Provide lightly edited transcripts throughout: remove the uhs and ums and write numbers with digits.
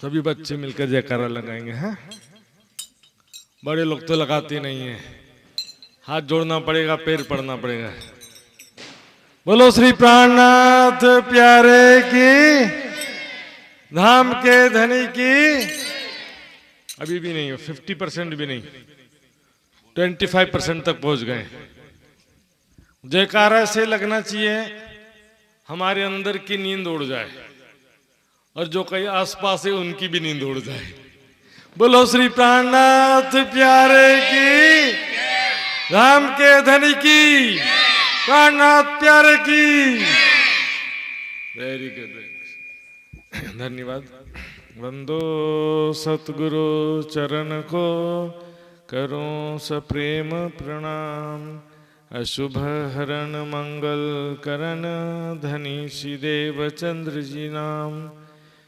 सभी बच्चे मिलकर जयकारा लगाएंगे। हैं, बड़े लोग तो लगाते नहीं है, हाथ जोड़ना पड़ेगा, पैर पड़ना पड़ेगा। बोलो श्री प्राणनाथ प्यारे की, धाम के धनी की। अभी भी नहीं हो, 50% भी नहीं, 25% तक पहुंच गए। जयकारा से लगना चाहिए हमारे अंदर की नींद उड़ जाए, और जो कहीं आसपास है उनकी भी नींद उड़ जाए। बोलो श्री प्राणनाथ प्यारे की, राम के धनी की, प्राणनाथ प्यारे की। वेरी गुड, धन्यवाद। वंदो सतगुरु चरण को, करो सप्रेम प्रणाम। अशुभ हरण मंगल करण, धनी श्री देवचंद्र जी नाम।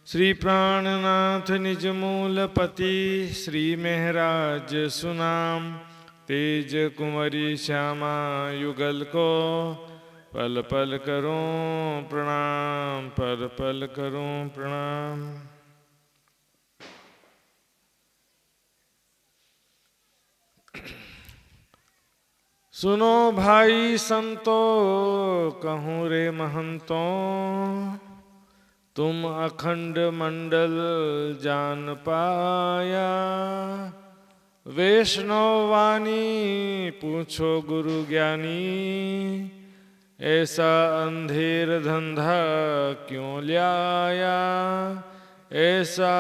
श्री प्राणनाथ निज मूल पति, श्री महराज सुनाम। तेज कुंवरी श्यामा युगल को, पल पल करो प्रणाम, पल पल करो प्रणाम। सुनो भाई संतो, कहूँ रे महंतो, तुम अखंड मंडल जान पाया। वैष्णव वाणी पूछो गुरु ज्ञानी, ऐसा अंधेर धंधा क्यों ल्याया। ऐसा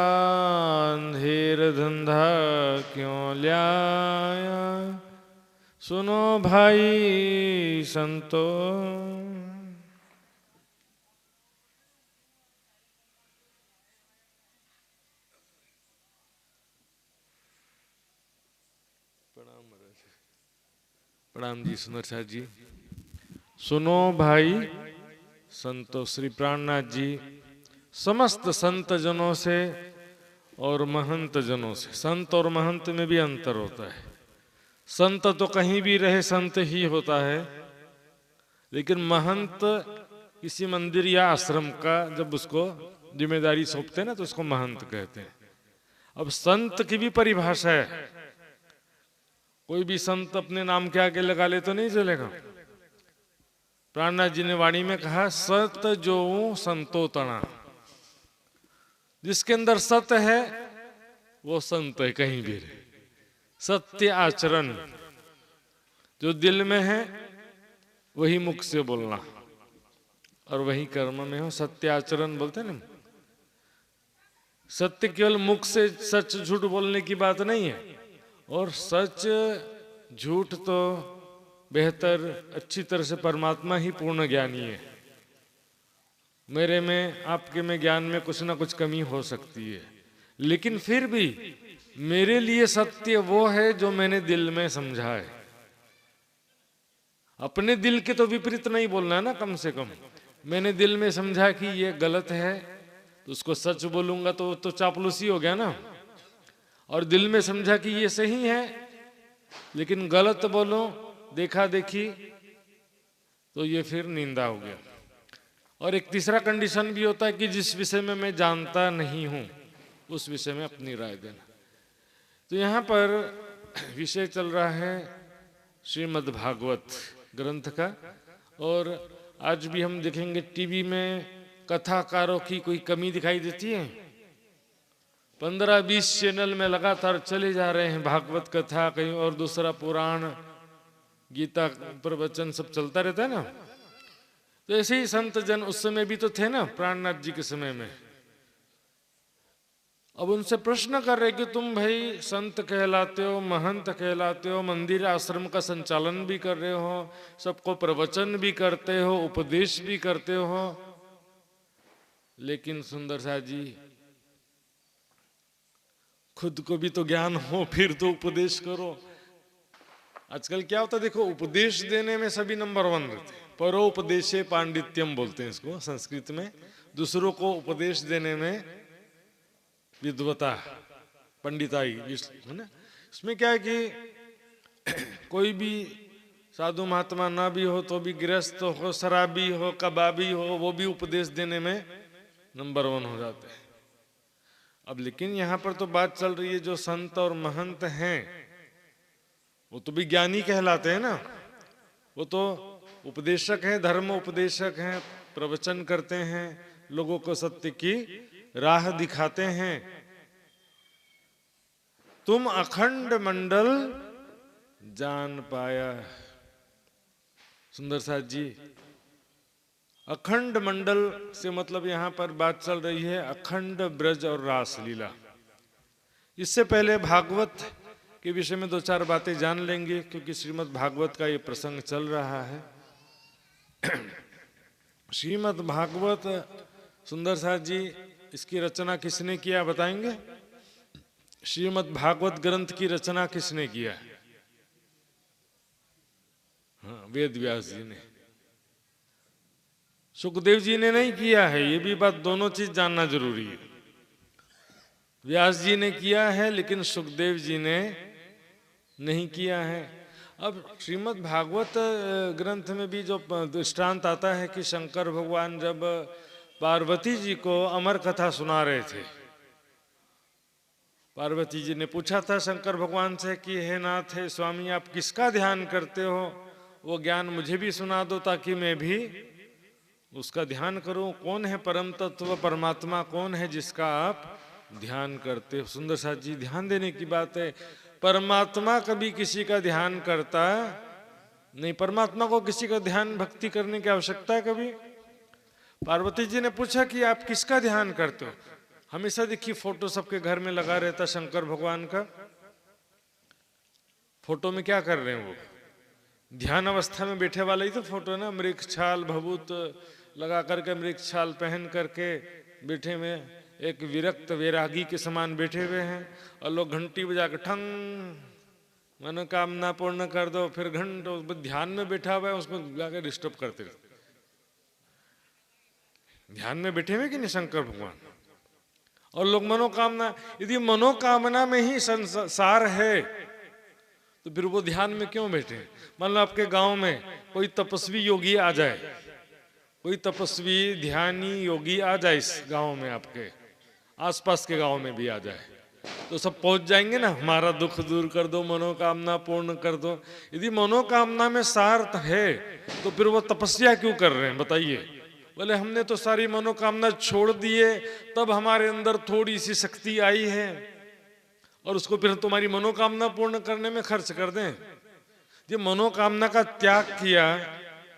अंधेर धंधा क्यों ल्याया। सुनो भाई संतो। प्रणाम जी सुंदर साहब जी। सुनो भाई संतो, श्री प्राणनाथ जी समस्त संत जनों से और महंत जनों से, संत और महंत में भी अंतर होता है। संत तो कहीं भी रहे संत ही होता है, लेकिन महंत किसी मंदिर या आश्रम का जब उसको जिम्मेदारी सौंपते हैं ना, तो उसको महंत कहते हैं। अब संत की भी परिभाषा है, कोई भी संत अपने नाम के आगे लगा ले तो नहीं चलेगा। प्राणनाथ जी ने वाणी में कहा, सत जो संतो तना। जिसके अंदर सत्य है वो संत है, कहीं भी रहे। सत्य आचरण जो दिल में है वही मुख से बोलना, और वही कर्म में हो। सत्य आचरण बोलते हैं ना। सत्य केवल मुख से सच झूठ बोलने की बात नहीं है, और सच झूठ तो बेहतर अच्छी तरह से परमात्मा ही पूर्ण ज्ञानी है। मेरे में आपके में ज्ञान में कुछ ना कुछ कमी हो सकती है, लेकिन फिर भी मेरे लिए सत्य वो है जो मैंने दिल में समझा है। अपने दिल के तो विपरीत नहीं बोलना है ना। कम से कम मैंने दिल में समझा कि ये गलत है, तो उसको सच बोलूंगा तो चापलूसी हो गया ना। और दिल में समझा कि ये सही है, लेकिन गलत बोलो, देखा देखी, तो ये फिर निंदा हो गया। और एक तीसरा कंडीशन भी होता है कि जिस विषय में मैं जानता नहीं हूं उस विषय में अपनी राय देना। तो यहाँ पर विषय चल रहा है श्रीमद् भागवत ग्रंथ का, और आज भी हम देखेंगे टीवी में कथाकारों की कोई कमी दिखाई देती है। 15-20 चैनल में लगातार चले जा रहे हैं भागवत कथा, कहीं और दूसरा पुराण, गीता प्रवचन सब चलता रहता है ना। तो ऐसे ही संत जन उस समय भी तो थे ना, प्राणनाथ जी के समय में। अब उनसे प्रश्न कर रहे कि तुम भाई संत कहलाते हो, महंत कहलाते हो, मंदिर आश्रम का संचालन भी कर रहे हो, सबको प्रवचन भी करते हो, उपदेश भी करते हो, लेकिन सुंदर साहब जी खुद को भी तो ज्ञान हो, फिर तो उपदेश करो। आजकल क्या होता है देखो, उपदेश देने में सभी नंबर 1 रहते हैं। परोपदेशे पांडित्यम बोलते हैं इसको संस्कृत में। दूसरों को उपदेश देने में विद्वता, पंडिताई है ना। इसमें क्या है कि कोई भी साधु महात्मा ना भी हो तो भी, गृहस्थ हो, शराबी हो, कबाबी हो, वो भी उपदेश देने में नंबर 1 हो जाते हैं। अब लेकिन यहाँ पर तो बात चल रही है जो संत और महंत हैं वो तो विज्ञानी कहलाते हैं ना, वो तो उपदेशक हैं, धर्म उपदेशक हैं, प्रवचन करते हैं, लोगों को सत्य की राह दिखाते हैं। तुम अखंड मंडल जान पाया। सुंदर साथ जी, अखंड मंडल से मतलब यहाँ पर बात चल रही है अखंड ब्रज और रास लीला। इससे पहले भागवत के विषय में दो चार बातें जान लेंगे, क्योंकि श्रीमद् भागवत का ये प्रसंग चल रहा है। श्रीमद् भागवत, सुंदर साथ जी, इसकी रचना किसने किया बताएंगे? श्रीमद् भागवत ग्रंथ की रचना किसने किया? हाँ, वेद व्यास जी ने। सुखदेव जी ने नहीं किया है, ये भी बात, दोनों चीज जानना जरूरी है। व्यास जी ने किया है लेकिन सुखदेव जी ने नहीं किया है। अब श्रीमद् भागवत ग्रंथ में भी जो दृष्टांत आता है कि शंकर भगवान जब पार्वती जी को अमर कथा सुना रहे थे, पार्वती जी ने पूछा था शंकर भगवान से कि हे नाथ, हे स्वामी, आप किसका ध्यान करते हो? वो ज्ञान मुझे भी सुना दो ताकि मैं भी उसका ध्यान करूं। कौन है परम तत्व, परमात्मा कौन है जिसका आप ध्यान करते हो? सुंदर साथ जी, ध्यान देने की बात है। परमात्मा कभी किसी का ध्यान करता नहीं, परमात्मा को किसी का ध्यान भक्ति करने की आवश्यकता है कभी? पार्वती जी ने पूछा कि आप किसका ध्यान करते हो? हमेशा देखिए फोटो सबके घर में लगा रहता शंकर भगवान का। फोटो में क्या कर रहे हैं वो? ध्यान अवस्था में बैठे वाला ही तो फोटो है ना, मृग छाल भभूत लगा करके, मृग छाल पहन करके बैठे में एक विरक्त वैरागी के समान बैठे हुए हैं, और लोग घंटी बजा के ठंग मनोकामना पूर्ण कर दो, फिर घंटों ध्यान में बैठा हुआ है उसको जाकर डिस्टर्ब करते रहते। ध्यान में बैठे हुए कि नहीं शंकर भगवान, और लोग मनोकामना, यदि मनोकामना में ही संसार है तो फिर वो ध्यान में क्यों बैठे? मान लो आपके गांव में कोई तपस्वी योगी आ जाए, कोई तपस्वी ध्यानी योगी आ जाए इस गांव में, आपके आसपास के गांव में भी आ जाए, तो सब पहुंच जाएंगे ना, हमारा दुख दूर कर दो, मनोकामना पूर्ण कर दो। यदि मनोकामना में सार है तो फिर वो तपस्या क्यों कर रहे हैं बताइए? बोले हमने तो सारी मनोकामना छोड़ दिए, तब हमारे अंदर थोड़ी सी शक्ति आई है, और उसको फिर तुम्हारी मनोकामना पूर्ण करने में खर्च कर दें। ये मनोकामना का त्याग किया,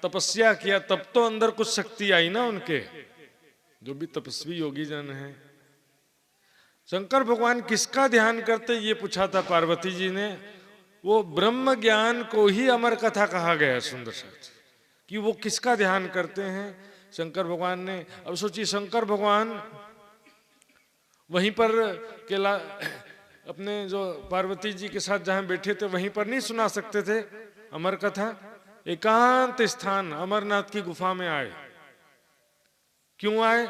तपस्या किया, तब तो अंदर कुछ शक्ति आई ना उनके, जो भी तपस्वी योगी जन हैं। शंकर भगवान किसका ध्यान करते ये पूछा था पार्वती जी ने। वो ब्रह्म ज्ञान को ही अमर कथा कहा गया है सुंदर साथ, कि वो किसका ध्यान करते हैं शंकर भगवान ने। अब सोचिए, शंकर भगवान वहीं पर केला अपने जो पार्वती जी के साथ जहां बैठे थे वहीं पर नहीं सुना सकते थे अमर कथा? एकांत स्थान अमरनाथ की गुफा में आए। क्यों आए?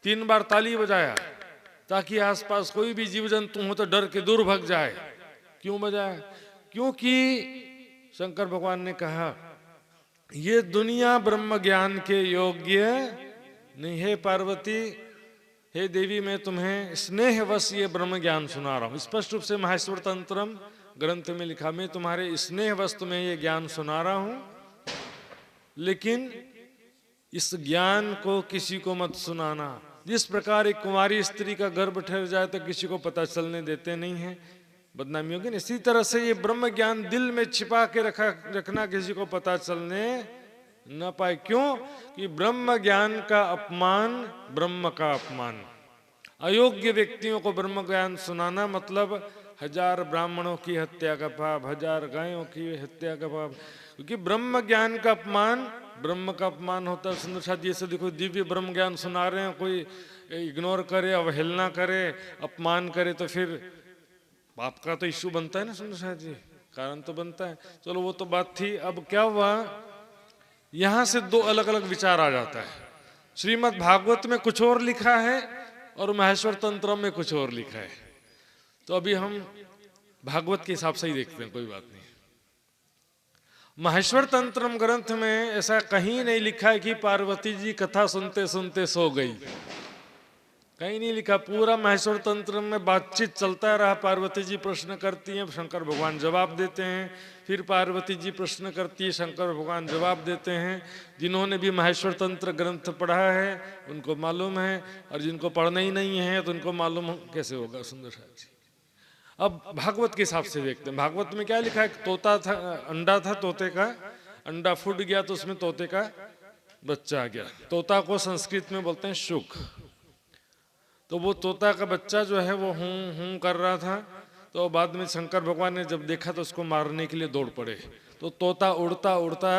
3 बार ताली बजाया ताकि आसपास कोई भी जीव जंतु हो तो डर के दूर भाग जाए। क्यों बजाया? क्योंकि शंकर भगवान ने कहा ये दुनिया ब्रह्म ज्ञान के योग्य नहीं है पार्वती। हे देवी, मैं तुम्हें स्नेहवश ये ब्रह्म ज्ञान सुना रहा हूँ। स्पष्ट रूप से माहेश्वर तंत्रम ग्रंथ में लिखा, मैं तुम्हारे स्नेहवश तुम्हें ये ज्ञान सुना रहा हूँ, लेकिन इस ज्ञान को किसी को मत सुनाना। जिस प्रकार एक कुंवारी स्त्री का गर्भ ठहर जाए तो किसी को पता चलने देते नहीं है, बदनामी होगी। इसी तरह से ये ब्रह्म ज्ञान दिल में छिपा के रखना, किसी को पता चलने न पाए। क्यों? कि ब्रह्म ज्ञान का अपमान ब्रह्म का अपमान। अयोग्य व्यक्तियों को ब्रह्म ज्ञान सुनाना मतलब 1000 ब्राह्मणों की हत्या का पाप, 1000 गायों की हत्या का पाप। क्योंकि ब्रह्म ज्ञान का अपमान ब्रह्म का अपमान होता है। सुंदर साथ जी, से देखो दिव्य ब्रह्म ज्ञान सुना रहे हैं, कोई इग्नोर करे, अवहेलना करे, अपमान करे तो फिर पाप का तो इश्यू बनता है ना सुंदर साथ जी, कारण तो बनता है। चलो वो तो बात थी। अब क्या हुआ, यहां से 2 अलग अलग विचार आ जाता है। श्रीमद् भागवत में कुछ और लिखा है और माहेश्वर तंत्र में कुछ और लिखा है। तो अभी हम भागवत के हिसाब से ही देखते हैं, कोई बात नहीं। माहेश्वर तंत्रम ग्रंथ में ऐसा कहीं नहीं लिखा है कि पार्वती जी कथा सुनते सुनते सो गई। कहीं नहीं लिखा। पूरा महेश्वर तंत्र में बातचीत चलता रहा। पार्वती जी प्रश्न करती हैं, शंकर भगवान जवाब देते हैं, फिर पार्वती जी प्रश्न करती है, शंकर भगवान जवाब देते हैं। जिन्होंने भी महेश्वर तंत्र ग्रंथ पढ़ा है उनको मालूम है, और जिनको पढ़ना ही नहीं है तो उनको मालूम कैसे होगा। सुंदर साहब जी, अब भागवत के हिसाब से देखते हैं। भागवत में क्या लिखा है? तोता था, अंडा था तोते का, अंडा फूट गया तो उसमें तोते का बच्चा आ गया। तोता को संस्कृत में बोलते हैं शुक। तो वो तोता का बच्चा जो है वो हूं हूं कर रहा था। तो बाद में शंकर भगवान ने जब देखा तो उसको मारने के लिए दौड़ पड़े। तो तोता उड़ता उड़ता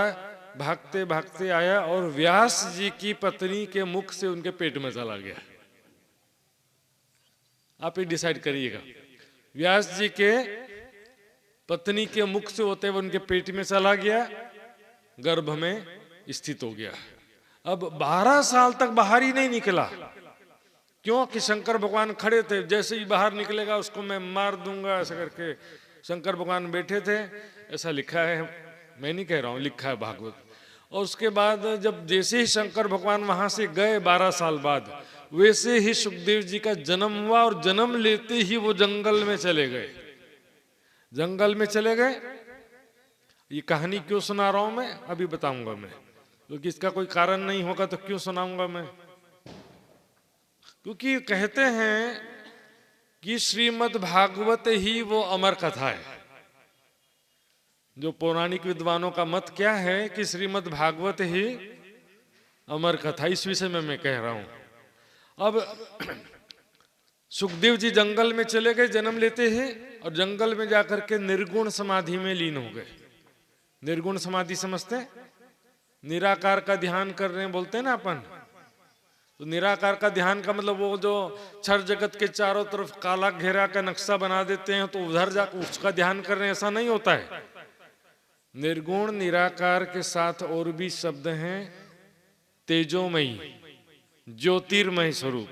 भागते भागते आया और व्यास जी की पत्नी के मुख से उनके पेट में चला गया। आप ही डिसाइड करिएगा। व्यास जी के पत्नी के मुख से होते हुए उनके पेट में चला गया, गर्भ में स्थित हो गया। अब 12 साल तक बाहर ही नहीं निकला। क्यों? कि शंकर भगवान खड़े थे, जैसे ही बाहर निकलेगा उसको मैं मार दूंगा, ऐसा करके शंकर भगवान बैठे थे। ऐसा लिखा है, मैं नहीं कह रहा हूं, लिखा है भागवत। और उसके बाद जब जैसे ही शंकर भगवान वहां से गए 12 साल बाद, वैसे ही सुखदेव जी का जन्म हुआ और जन्म लेते ही वो जंगल में चले गए। जंगल में चले गए। ये कहानी क्यों सुना रहा हूं मैं अभी बताऊंगा मैं, क्योंकि इसका कोई कारण नहीं होगा तो क्यों सुनाऊंगा मैं। क्योंकि कहते हैं कि श्रीमद् भागवत ही वो अमर कथा है। जो पौराणिक विद्वानों का मत क्या है कि श्रीमद् भागवत ही अमर कथा। इस विषय में मैं कह रहा हूं। अब सुखदेव जी जंगल में चले गए जन्म लेते हैं, और जंगल में जाकर के निर्गुण समाधि में लीन हो गए। निर्गुण समाधि समझते हैं? निराकार का ध्यान कर रहे हैं बोलते हैं ना अपन। तो निराकार का ध्यान का मतलब वो जो क्षर जगत के चारों तरफ काला घेरा का नक्शा बना देते हैं तो उधर जाकर उसका ध्यान कर रहे हैं, ऐसा नहीं होता है। निर्गुण निराकार के साथ और भी शब्द हैं। तेजोमयी, ज्योतिर्मय स्वरूप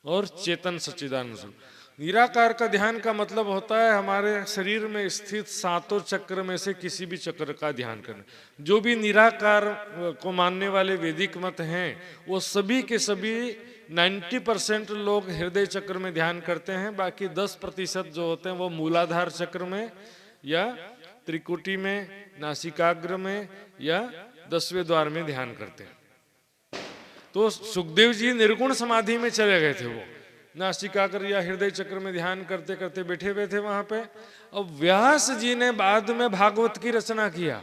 और चेतन सच्चिदानंद स्वरूप। निराकार का ध्यान का मतलब होता है हमारे शरीर में स्थित 7 चक्र में से किसी भी चक्र का ध्यान करना। जो भी निराकार को मानने वाले वैदिक मत हैं वो सभी के सभी 90% लोग हृदय चक्र में ध्यान करते हैं। बाकी 10% जो होते हैं वो मूलाधार चक्र में या त्रिकुटी में, नासिकाग्र में या 10वें द्वार में ध्यान करते हैं। तो सुखदेव जी निर्गुण समाधि में चले गए थे। वो नासिकाग्र या हृदय चक्र में ध्यान करते करते बैठे हुए थे वहां पे। अब व्यास जी ने बाद में भागवत की रचना किया।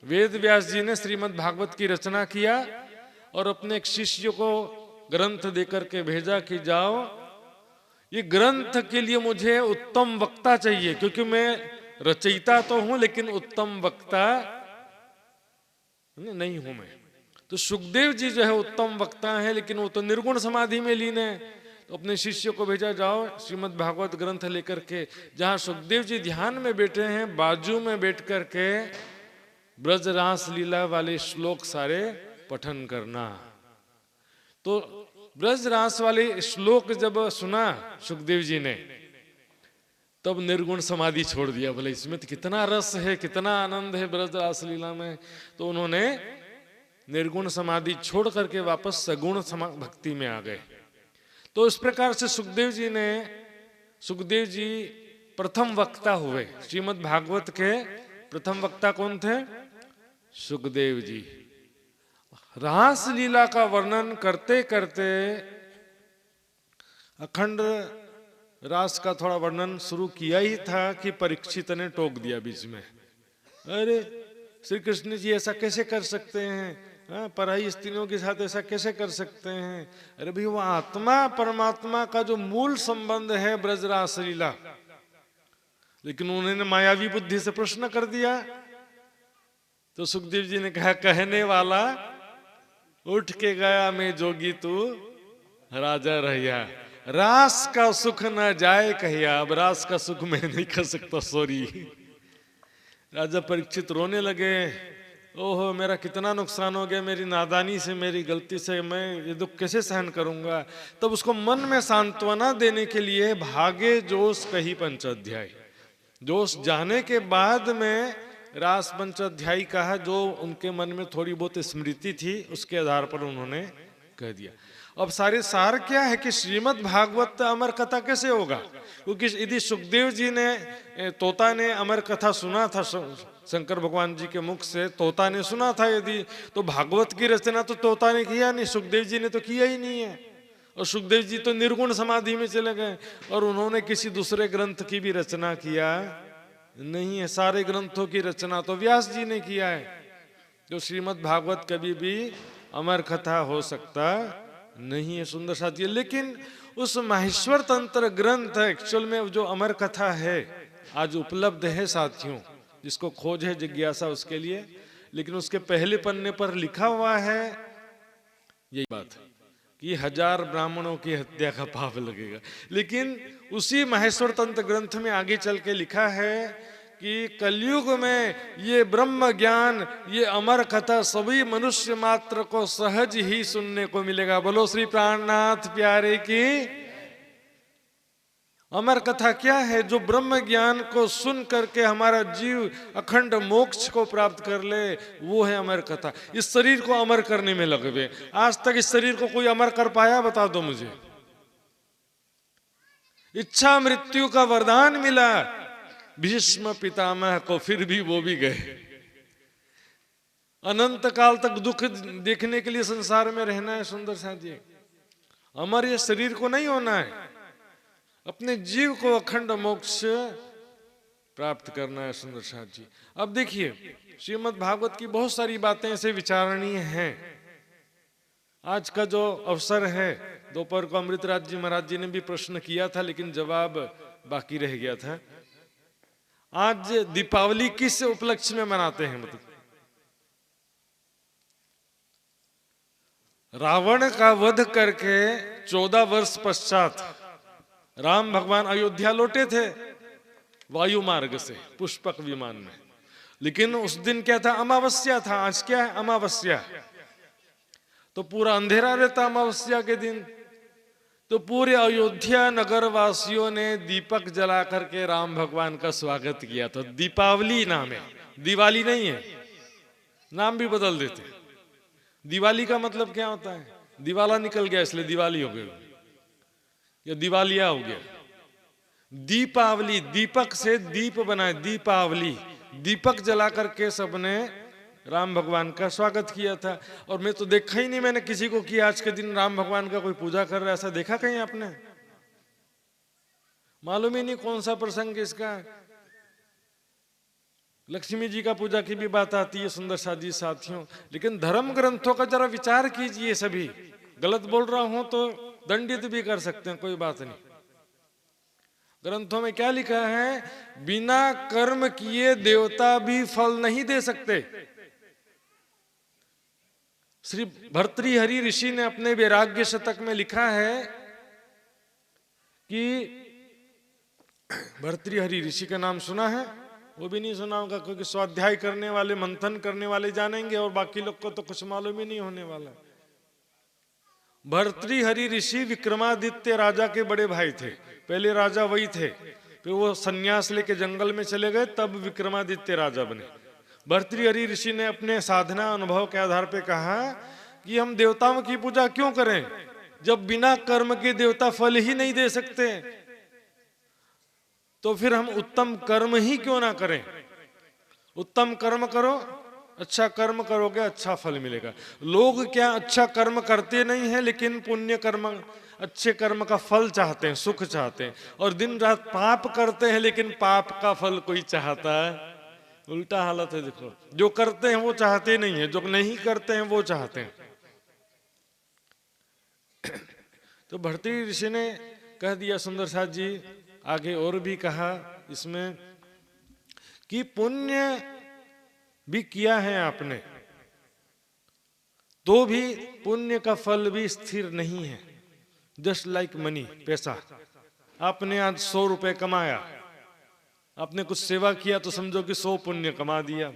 वेद व्यास जी ने श्रीमद् भागवत की रचना किया और अपने एक शिष्य को ग्रंथ देकर के भेजा कि जाओ, ये ग्रंथ के लिए मुझे उत्तम वक्ता चाहिए, क्योंकि मैं रचयिता तो हूं लेकिन उत्तम वक्ता नहीं हूं मैं। तो सुखदेव जी जो है उत्तम वक्ता है, लेकिन वो तो निर्गुण समाधि में लीन है। तो अपने शिष्य को भेजा, जाओ श्रीमद् भागवत ग्रंथ लेकर के, जहां सुखदेव जी ध्यान में बैठे हैं, बाजू में बैठ कर के ब्रज रास लीला वाले श्लोक सारे पठन करना। तो ब्रज रास वाले श्लोक जब सुना सुखदेव जी ने, तब निर्गुण समाधि छोड़ दिया। बोले इसमें तो कितना रस है, कितना आनंद है ब्रज रास लीला में। तो उन्होंने निर्गुण समाधि छोड़ करके वापस सगुण भक्ति में आ गए। तो इस प्रकार से सुखदेव जी प्रथम वक्ता हुए। श्रीमद् भागवत के प्रथम वक्ता कौन थे? सुखदेव जी। रास लीला का वर्णन करते करते अखंड रास का थोड़ा वर्णन शुरू किया ही था कि परीक्षित ने टोक दिया बीच में। अरे श्री कृष्ण जी ऐसा कैसे कर सकते हैं? पराई स्त्रियों के साथ ऐसा कैसे कर सकते हैं? अरे भाई वो आत्मा परमात्मा का जो मूल संबंध है ब्रज रास लीला, लेकिन उन्होंने मायावी बुद्धि से प्रश्न कर दिया। तो सुखदेव जी ने कहा, कहने वाला उठ के गया मैं जोगी तू राजा रहिया, रास का सुख न जाए कहिया। अब रास का सुख मैं नहीं कर सकता, सॉरी। राजा परीक्षित रोने लगे, ओहो मेरा कितना नुकसान हो गया, मेरी नादानी से, मेरी गलती से मैं ये दुख कैसे सहन करूंगा। तब उसको मन में सांत्वना देने के लिए भागे जोश कही पंचाध्याय। जोश जाने के बाद में रास पंचाध्यायी कहा, जो उनके मन में थोड़ी बहुत स्मृति थी उसके आधार पर उन्होंने कह दिया। अब सारे सार क्या है कि श्रीमद् भागवत अमर कथा कैसे होगा, क्योंकि यदि सुखदेव जी ने तोता ने अमर कथा सुना था शंकर भगवान जी के मुख से, तोता ने सुना था यदि, तो भागवत की रचना तो तोता ने किया नहीं, सुखदेव जी ने तो किया ही नहीं है। और सुखदेव जी तो निर्गुण समाधि में चले गए और उन्होंने किसी दूसरे ग्रंथ की भी रचना किया नहीं है। सारे ग्रंथों की रचना तो व्यास जी ने किया है। जो श्रीमद् भागवत कभी भी अमर कथा हो सकता नहीं है सुंदर साथी। लेकिन उस माहेश्वर तंत्र ग्रंथ एक्चुअल में जो अमर कथा है आज उपलब्ध है साथियों, जिसको खोज है जिज्ञासा उसके लिए, लेकिन उसके पहले पन्ने पर लिखा हुआ है यही बात कि 1000 ब्राह्मणों की हत्या का पाप लगेगा। लेकिन उसी माहेश्वर तंत्र ग्रंथ में आगे चल के लिखा है कि कलयुग में ये ब्रह्म ज्ञान, ये अमर कथा सभी मनुष्य मात्र को सहज ही सुनने को मिलेगा। बोलो श्री प्राणनाथ प्यारे की। अमर कथा क्या है? जो ब्रह्म ज्ञान को सुन करके हमारा जीव अखंड मोक्ष को प्राप्त कर ले, वो है अमर कथा। इस शरीर को अमर करने में लगे हुए, आज तक इस शरीर को कोई अमर कर पाया? बता दो मुझे। इच्छा मृत्यु का वरदान मिला भीष्म पितामह को, फिर भी वो भी गए। अनंत काल तक दुख देखने के लिए संसार में रहना है सुंदर साथ जी। अमर ये शरीर को नहीं होना है, अपने जीव को अखंड मोक्ष प्राप्त करना है सुंदर साथ जी। अब देखिए श्रीमद् भागवत की बहुत सारी बातें ऐसे विचारणीय हैं। आज का जो अवसर है, दोपहर को अमृतराज जी महाराज जी ने भी प्रश्न किया था लेकिन जवाब बाकी रह गया था। आज दीपावली किस उपलक्ष्य में मनाते हैं? मतलब रावण का वध करके 14 वर्ष पश्चात राम भगवान अयोध्या लौटे थे वायु मार्ग से, पुष्पक विमान में। लेकिन उस दिन क्या था? अमावस्या था। आज क्या है? अमावस्या। तो पूरा अंधेरा रहता अमावस्या के दिन। तो पूरे अयोध्या नगर वासियों ने दीपक जला करके राम भगवान का स्वागत किया। तो दीपावली नाम है, दिवाली नहीं है। नाम भी बदल देते। दिवाली का मतलब क्या होता है? दिवाला निकल गया इसलिए दिवाली हो गई, या दिवालिया हो गया। दीपावली, दीपक से दीप बनाए, दीपावली। दीपक जला करके सबने राम भगवान का स्वागत किया था। और मैं तो देखा ही नहीं मैंने किसी को कि आज के दिन राम भगवान का कोई पूजा कर रहा है, ऐसा देखा कहीं आपने? मालूम ही नहीं कौन सा प्रसंग इसका। लक्ष्मी जी का पूजा की भी बात आती है सुंदर साथी साथियों। लेकिन धर्म ग्रंथों का जरा विचार कीजिए। सभी गलत बोल रहा हूं तो दंडित भी कर सकते हैं, कोई बात नहीं। ग्रंथों में क्या लिखा है? बिना कर्म किए देवता भी फल नहीं दे सकते। श्री भर्तृहरि ऋषि ने अपने वैराग्य शतक में लिखा है कि भर्तृहरि ऋषि का नाम सुना है? वो भी नहीं सुना होगा, क्योंकि स्वाध्याय करने वाले, मंथन करने वाले जानेंगे और बाकी लोग को तो कुछ मालूम ही नहीं होने वाला। भर्तृहरि ऋषि विक्रमादित्य राजा के बड़े भाई थे। पहले राजा वही थे, फिर वो सन्यास लेके जंगल में चले गए, तब विक्रमादित्य राजा बने। भर्तृहरि ऋषि ने अपने साधना अनुभव के आधार पे कहा कि हम देवताओं की पूजा क्यों करें जब बिना कर्म के देवता फल ही नहीं दे सकते। तो फिर हम उत्तम कर्म ही क्यों ना करें। उत्तम कर्म करो, अच्छा कर्म करोगे अच्छा फल मिलेगा। लोग क्या अच्छा कर्म करते नहीं है, लेकिन पुण्य कर्म, अच्छे कर्म का फल चाहते हैं, सुख चाहते हैं। और दिन रात पाप करते हैं, लेकिन पाप का फल कोई चाहता है? उल्टा हालत है। देखो, जो करते हैं वो चाहते नहीं है, जो नहीं करते हैं वो चाहते हैं। तो भर्तृ ऋषि ने कह दिया सुंदर साथ जी, आगे और भी कहा इसमें कि पुण्य भी किया है आपने, तो भी पुण्य का फल भी स्थिर नहीं है। जस्ट लाइक मनी, पैसा। आपने आज 100 रुपए कमाया, आपने कुछ सेवा किया तो समझो कि 100 पुण्य कमा दिया,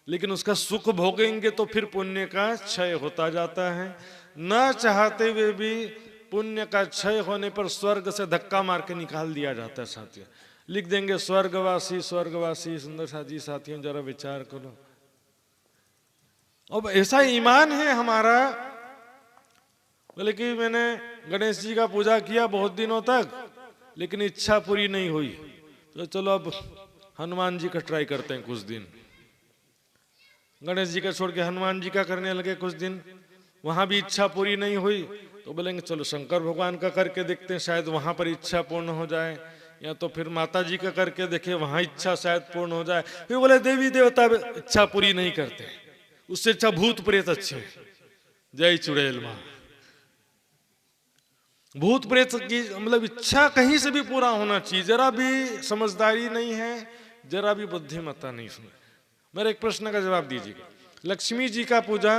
लेकिन उसका सुख भोगेंगे तो फिर पुण्य का क्षय होता जाता है। न चाहते हुए भी पुण्य का क्षय होने पर स्वर्ग से धक्का मार के निकाल दिया जाता है साथियों। लिख देंगे स्वर्गवासी स्वर्गवासी। सुंदर साथी साथियों जरा विचार करो। अब ऐसा ईमान है हमारा, बोले कि मैंने गणेश जी का पूजा किया बहुत दिनों तक, लेकिन इच्छा पूरी नहीं हुई, तो चलो अब हनुमान जी का ट्राई करते हैं कुछ दिन। गणेश जी का छोड़ के हनुमान जी का करने लगे कुछ दिन, वहां भी इच्छा पूरी नहीं हुई, तो बोलेंगे चलो शंकर भगवान का करके देखते हैं, शायद वहां पर इच्छा पूर्ण हो जाए, या तो फिर माता जी का करके देखे, वहां इच्छा शायद पूर्ण हो जाए। फिर बोले देवी देवता इच्छा पूरी नहीं करते, उससे अच्छा भूत प्रेत अच्छे। जय चुड़ैल माँ। भूत प्रेत की मतलब इच्छा कहीं से भी पूरा होना चाहिए, जरा भी समझदारी नहीं है, जरा भी बुद्धिमत्ता नहीं। सुने मेरे एक प्रश्न का जवाब दीजिएगा, लक्ष्मी जी का पूजा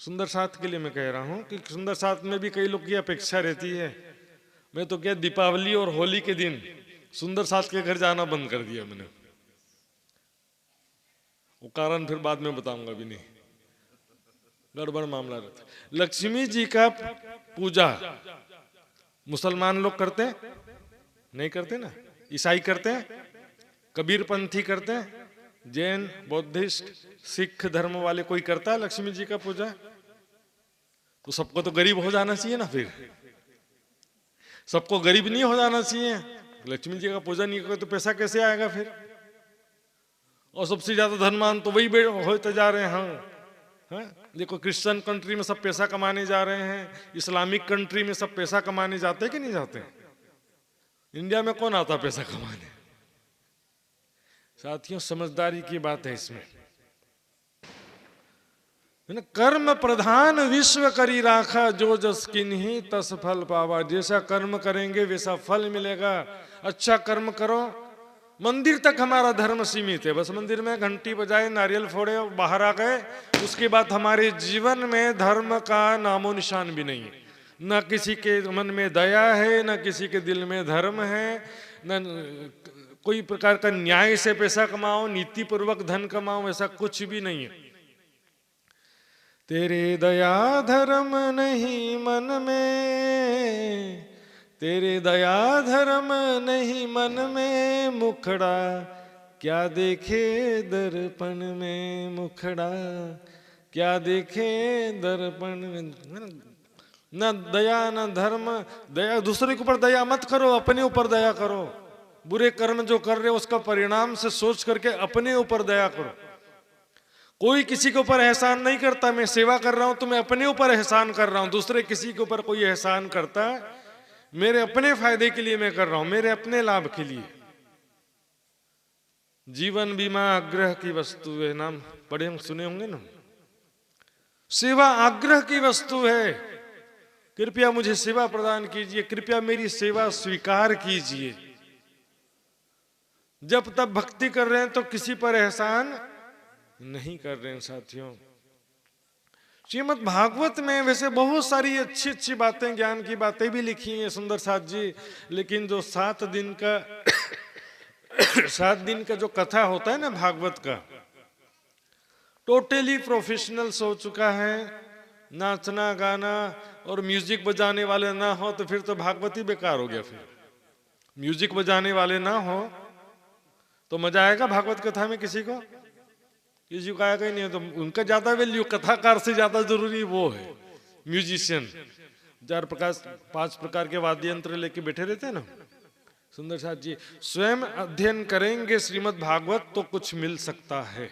सुंदर साथ के लिए मैं कह रहा हूं कि सुंदर साथ में भी कई लोग की अपेक्षा रहती है। मैं तो क्या दीपावली और होली के दिन सुंदर साथ के घर जाना बंद कर दिया मैंने, वो कारण फिर बाद में बताऊंगा भी नहीं, गड़बड़ मामला रहता। लक्ष्मी जी का पूजा मुसलमान लोग करते हैं? नहीं करते ना। ईसाई करते हैं, कबीरपंथी करते हैं, जैन, बौद्धिस्ट, सिख धर्म वाले कोई करता है लक्ष्मी जी का पूजा? तो सबको तो गरीब हो जाना चाहिए ना, फिर सबको गरीब नहीं हो जाना चाहिए। लक्ष्मी जी का पूजा नहीं करोगे तो पैसा कैसे आएगा फिर? और सबसे ज्यादा धनवान तो वही होते जा रहे हैं। हाँ, देखो क्रिश्चियन कंट्री में सब पैसा कमाने जा रहे हैं, इस्लामिक कंट्री में सब पैसा कमाने जाते कि नहीं जाते? इंडिया में कौन आता पैसा कमाने? साथियों समझदारी की बात है इसमें। कर्म प्रधान विश्व करी राखा, जो जस किन्हीं तस फल पावा। जैसा कर्म करेंगे वैसा फल मिलेगा। अच्छा कर्म करो। मंदिर तक हमारा धर्म सीमित है, बस मंदिर में घंटी बजाए, नारियल फोड़े, बाहर आ गए, उसके बाद हमारे जीवन में धर्म का नामो निशान भी नहीं है। न किसी के मन में दया है, न किसी के दिल में धर्म है, न कोई प्रकार का न्याय से पैसा कमाओ, नीति पूर्वक धन कमाओ, ऐसा कुछ भी नहीं है। तेरे दया धर्म नहीं मन में, तेरे दया धर्म नहीं मन में, मुखड़ा क्या देखे दर्पण में, मुखड़ा क्या देखे दर्पण में। न दया न धर्म। दया दूसरे के ऊपर दया मत करो, अपने ऊपर दया करो। बुरे कर्म जो कर रहे हो उसका परिणाम से सोच करके अपने ऊपर दया करो। कोई किसी के ऊपर एहसान नहीं करता। मैं सेवा कर रहा हूं तो मैं अपने ऊपर एहसान कर रहा हूं। दूसरे किसी के ऊपर कोई एहसान करता है, मेरे अपने फायदे के लिए मैं कर रहा हूं, मेरे अपने लाभ के लिए। जीवन बीमा आग्रह की वस्तु है, नाम पढ़े हम सुने होंगे ना। सेवा आग्रह की वस्तु है। कृपया मुझे सेवा प्रदान कीजिए, कृपया मेरी सेवा स्वीकार कीजिए। जब तब भक्ति कर रहे हैं तो किसी पर एहसान नहीं कर रहे हैं। साथियों श्रीमद् भागवत में वैसे बहुत सारी अच्छी अच्छी बातें, ज्ञान की बातें भी लिखी हैं सुंदर साथ जी, लेकिन जो 7 दिन का 7 दिन का जो कथा होता है ना भागवत का, टोटली प्रोफेशनल्स हो चुका है। नाचना गाना और म्यूजिक बजाने वाले ना हो तो फिर तो भागवत ही बेकार हो गया। फिर म्यूजिक बजाने वाले ना हो तो मजा आएगा भागवत कथा में? किसी को किसी को आएगा ही नहीं। तो उनका ज्यादा वैल्यू, कथाकार से ज्यादा जरूरी वो है म्यूजिशियन। 5 प्रकार के वाद्य यंत्र लेके बैठे रहते हैं ना। सुंदर साथ जी स्वयं अध्ययन करेंगे श्रीमद् भागवत तो कुछ मिल सकता है,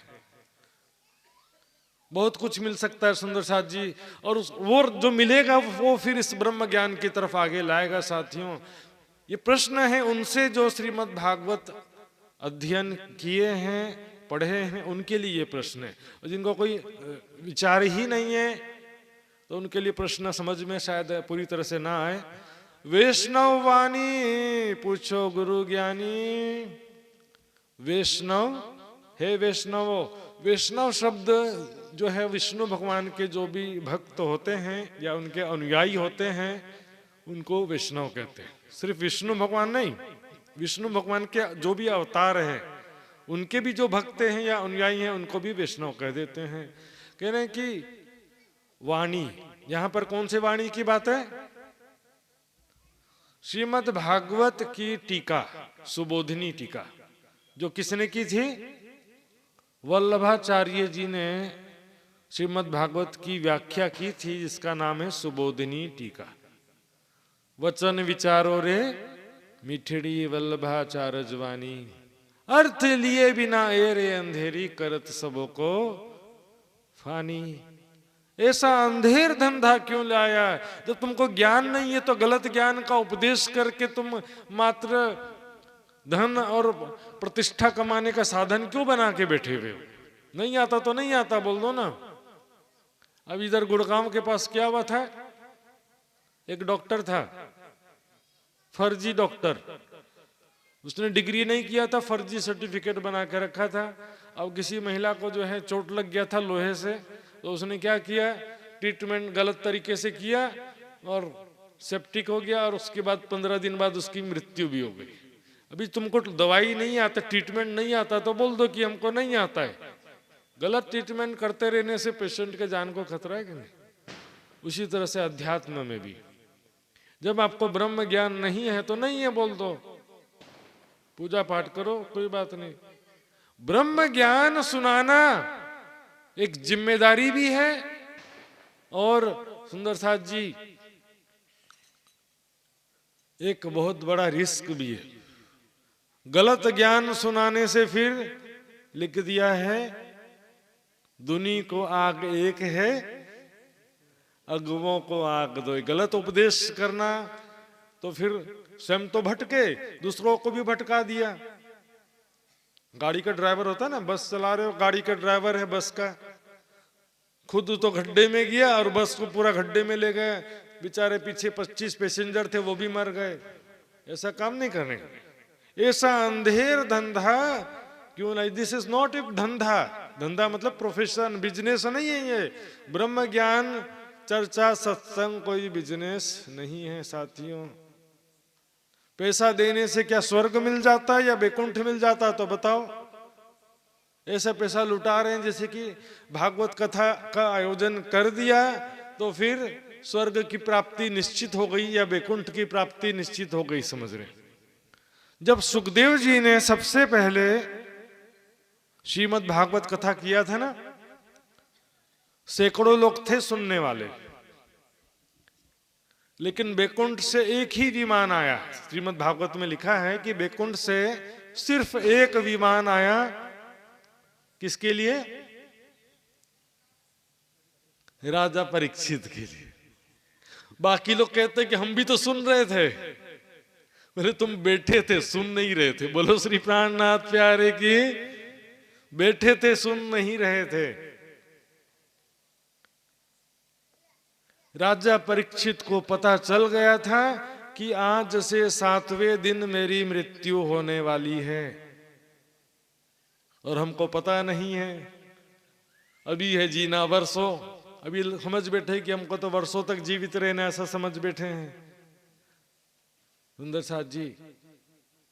बहुत कुछ मिल सकता है सुंदर साथ जी। और वो जो मिलेगा वो फिर इस ब्रह्म ज्ञान की तरफ आगे लाएगा। साथियों ये प्रश्न है उनसे जो श्रीमद् भागवत अध्ययन किए हैं, पढ़े हैं, उनके लिए ये प्रश्न है। और जिनको कोई विचार ही नहीं है तो उनके लिए प्रश्न समझ में शायद पूरी तरह से ना आए। वैष्णव वाणी पूछो गुरु ज्ञानी। वैष्णव, हे वैष्णव, वैष्णव शब्द जो है विष्णु भगवान के जो भी भक्त होते हैं या उनके अनुयायी होते हैं उनको वैष्णव कहते हैं। सिर्फ विष्णु भगवान नहीं, विष्णु भगवान के जो भी अवतार हैं उनके भी जो भक्त हैं या अनुयायी हैं उनको भी वैष्णव कह देते हैं। कह रहे हैं कि वाणी, यहां पर कौन से वाणी की बात है? श्रीमद् भागवत की टीका, सुबोधिनी टीका, जो किसने की थी? वल्लभाचार्य जी ने श्रीमद् भागवत की व्याख्या की थी, जिसका नाम है सुबोधिनी टीका। वचन विचारो रे मिठड़ी वल्लभाचार जवानी, अर्थ लिए बिना ए रे अंधेरी करत सबों को फानी। ऐसा अंधेर धंधा क्यों लाया? जब तुमको ज्ञान नहीं है तो गलत ज्ञान का उपदेश करके तुम मात्र धन और प्रतिष्ठा कमाने का साधन क्यों बना के बैठे हुए हो? नहीं आता तो नहीं आता बोल दो ना। अब इधर गुड़गांव के पास क्या हुआ था, एक डॉक्टर था, फर्जी डॉक्टर, उसने डिग्री नहीं किया था, फर्जी सर्टिफिकेट बना के रखा था। अब किसी महिला को जो है चोट लग गया था लोहे से, तो उसने क्या किया, ट्रीटमेंट गलत तरीके से किया और सेप्टिक हो गया, और उसके बाद 15 दिन बाद उसकी मृत्यु भी हो गई। अभी तुमको दवाई नहीं आता, ट्रीटमेंट नहीं आता, तो बोल दो कि हमको नहीं आता है। गलत ट्रीटमेंट करते रहने से पेशेंट के जान को खतरा है कि नहीं? उसी तरह से अध्यात्म में भी जब आपको ब्रह्म ज्ञान नहीं है तो नहीं है बोल दो, पूजा पाठ करो, कोई बात नहीं। ब्रह्म ज्ञान सुनाना एक जिम्मेदारी भी है और सुंदर साथ जी एक बहुत बड़ा रिस्क भी है। गलत ज्ञान सुनाने से फिर लिख दिया है, दुनी को आग एक है, अगुओं को आग दो। गलत उपदेश करना तो फिर स्वयं तो भटके, दूसरों को भी भटका दिया। गाड़ी का ड्राइवर होता है ना, बस चला रहे हो, गाड़ी का ड्राइवर है बस का, खुद तो गड्ढे में गया और बस को पूरा गड्ढे में ले गए, बेचारे पीछे 25 पैसेंजर थे वो भी मर गए। ऐसा काम नहीं करने का। ऐसा अंधेर धंधा क्यों नहीं? दिस इज नॉट ए धंधा। धंधा मतलब प्रोफेशन, बिजनेस नहीं है ये। ब्रह्म ज्ञान चर्चा सत्संग कोई बिजनेस नहीं है साथियों। पैसा देने से क्या स्वर्ग मिल जाता है या वैकुंठ मिल जाता है? तो बताओ। ऐसा पैसा लुटा रहे हैं जैसे कि भागवत कथा का आयोजन कर दिया तो फिर स्वर्ग की प्राप्ति निश्चित हो गई या वैकुंठ की प्राप्ति निश्चित हो गई, समझ रहे? जब सुखदेव जी ने सबसे पहले श्रीमद् भागवत कथा किया था ना, सैकड़ों लोग थे सुनने वाले, लेकिन वैकुंठ से एक ही विमान आया। श्रीमद् भागवत में लिखा है कि वैकुंठ से सिर्फ एक विमान आया। किसके लिए? राजा परीक्षित के लिए। बाकी लोग कहते कि हम भी तो सुन रहे थे। बोले तुम बैठे थे, सुन नहीं रहे थे। बोलो श्री प्राणनाथ प्यारे की, बैठे थे सुन नहीं रहे थे। राजा परीक्षित को पता चल गया था कि आज से 7वें दिन मेरी मृत्यु होने वाली है, और हमको पता नहीं है। अभी है जीना वर्षों, अभी समझ बैठे कि हमको तो वर्षों तक जीवित रहना, ऐसा समझ बैठे हैं। सुंदर साथ जी,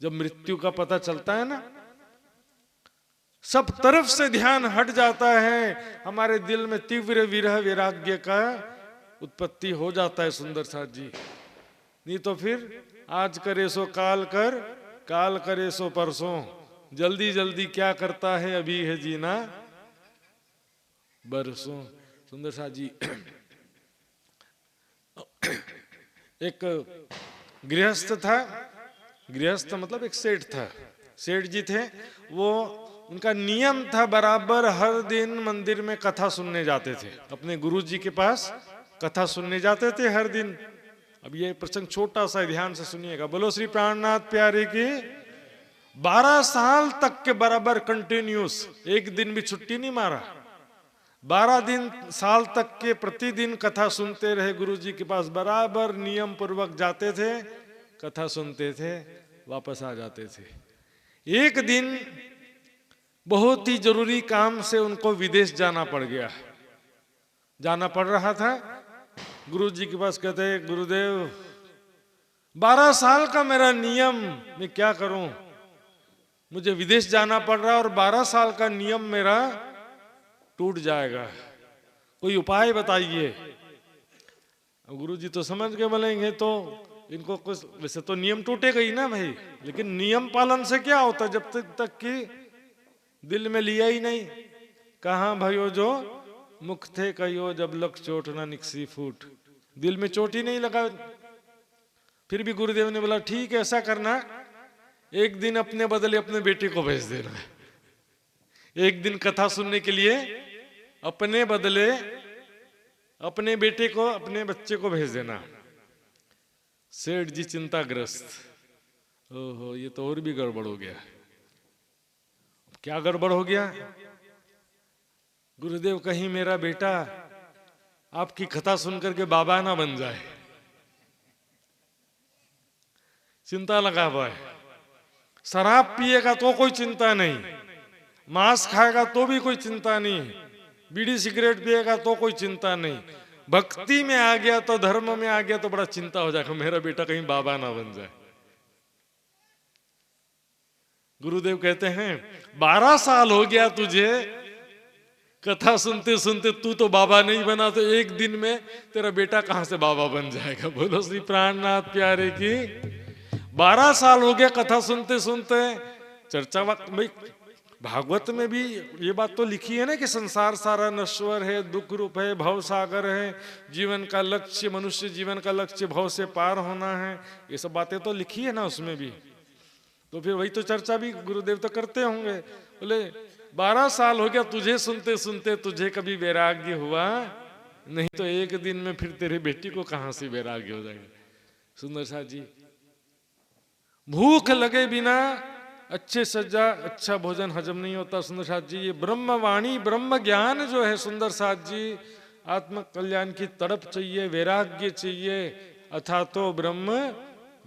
जब मृत्यु का पता चलता है ना, सब तरफ से ध्यान हट जाता है, हमारे दिल में तीव्र विरह वैराग्य का उत्पत्ति हो जाता है। सुंदर साथ जी, नहीं तो फिर आज करे सो काल कर, काल करे सो परसों, जल्दी जल्दी क्या करता है, अभी है जीना बरसों। सुंदर साथ जी, एक गृहस्थ था, गृहस्थ मतलब एक सेठ था, सेठ जी थे वो, उनका नियम था बराबर हर दिन मंदिर में कथा सुनने जाते थे, अपने गुरु जी के पास कथा सुनने जाते थे हर दिन। अब ये प्रसंग छोटा सा, ध्यान से सुनिएगा। बोलो श्री प्राणनाथ प्यारे की। 12 साल तक के बराबर कंटिन्यूस, एक दिन भी छुट्टी नहीं मारा। 12 दिन साल तक के प्रतिदिन कथा सुनते रहे, गुरु जी के पास बराबर नियम पूर्वक जाते थे, कथा सुनते थे, वापस आ जाते थे। एक दिन बहुत ही जरूरी काम से उनको विदेश जाना पड़ गया, जाना पड़ रहा था। गुरु जी के पास कहते, गुरुदेव 12 साल का मेरा नियम, मैं क्या करूं, मुझे विदेश जाना पड़ रहा और 12 साल का नियम मेरा टूट जाएगा, कोई उपाय बताइए। गुरु जी तो समझ के बोलेंगे तो इनको कुछ, वैसे तो नियम टूटेगा ही ना भाई, लेकिन नियम पालन से क्या होता जब तक कि दिल में लिया ही नहीं। कहाँ भाइयों जो मुख थे कहियो जब लक चोट ना निकसी फूट। दिल में चोट ही नहीं लगा, फिर भी गुरुदेव ने बोला ठीक है ऐसा करना, एक दिन अपने बदले अपने बेटे को भेज देना, एक दिन कथा सुनने के लिए अपने बदले अपने बेटे को, अपने बच्चे को भेज देना। सेठ जी चिंताग्रस्त, ओहो ये तो और भी गड़बड़ हो गया। क्या गड़बड़ हो गया? गुरुदेव कहीं मेरा बेटा आपकी कथा सुनकर के बाबा ना बन जाए। चिंता लगा हुआ है। शराब पिएगा तो कोई चिंता नहीं, मांस खाएगा तो भी कोई चिंता नहीं, बीड़ी सिगरेट पिएगा तो कोई चिंता नहीं, भक्ति में आ गया तो, धर्म में आ गया तो बड़ा चिंता हो जाएगा मेरा बेटा कहीं बाबा ना बन जाए। गुरुदेव कहते हैं 12 साल हो गया तुझे कथा सुनते सुनते, तू तो बाबा नहीं बना, तो एक दिन में तेरा बेटा कहां से बाबा बन जाएगा। बोलो श्री प्राणनाथ प्यारे की। 12 साल हो गया कथा सुनते सुनते। चर्चा भाई भागवत में भी ये बात तो लिखी है ना कि संसार सारा नश्वर है, दुख रूप है, भव सागर है, जीवन का लक्ष्य, मनुष्य जीवन का लक्ष्य भव से पार होना है, ये सब बातें तो लिखी है ना उसमें भी। तो फिर वही तो चर्चा भी गुरुदेव तो करते होंगे। बोले 12 साल हो गया तुझे सुनते सुनते, तुझे कभी वैराग्य हुआ नहीं, तो एक दिन में फिर तेरे बेटी को कहां से वैराग्य हो जाएगा। सुंदर साथ जी, भूख लगे बिना अच्छे सज्जा अच्छा भोजन हजम नहीं होता। सुंदर साथ जी, ये ब्रह्म वाणी ब्रह्म ज्ञान जो है सुंदर साथ जी, आत्म कल्याण की तड़प चाहिए, वैराग्य चाहिए, अथा तो ब्रह्म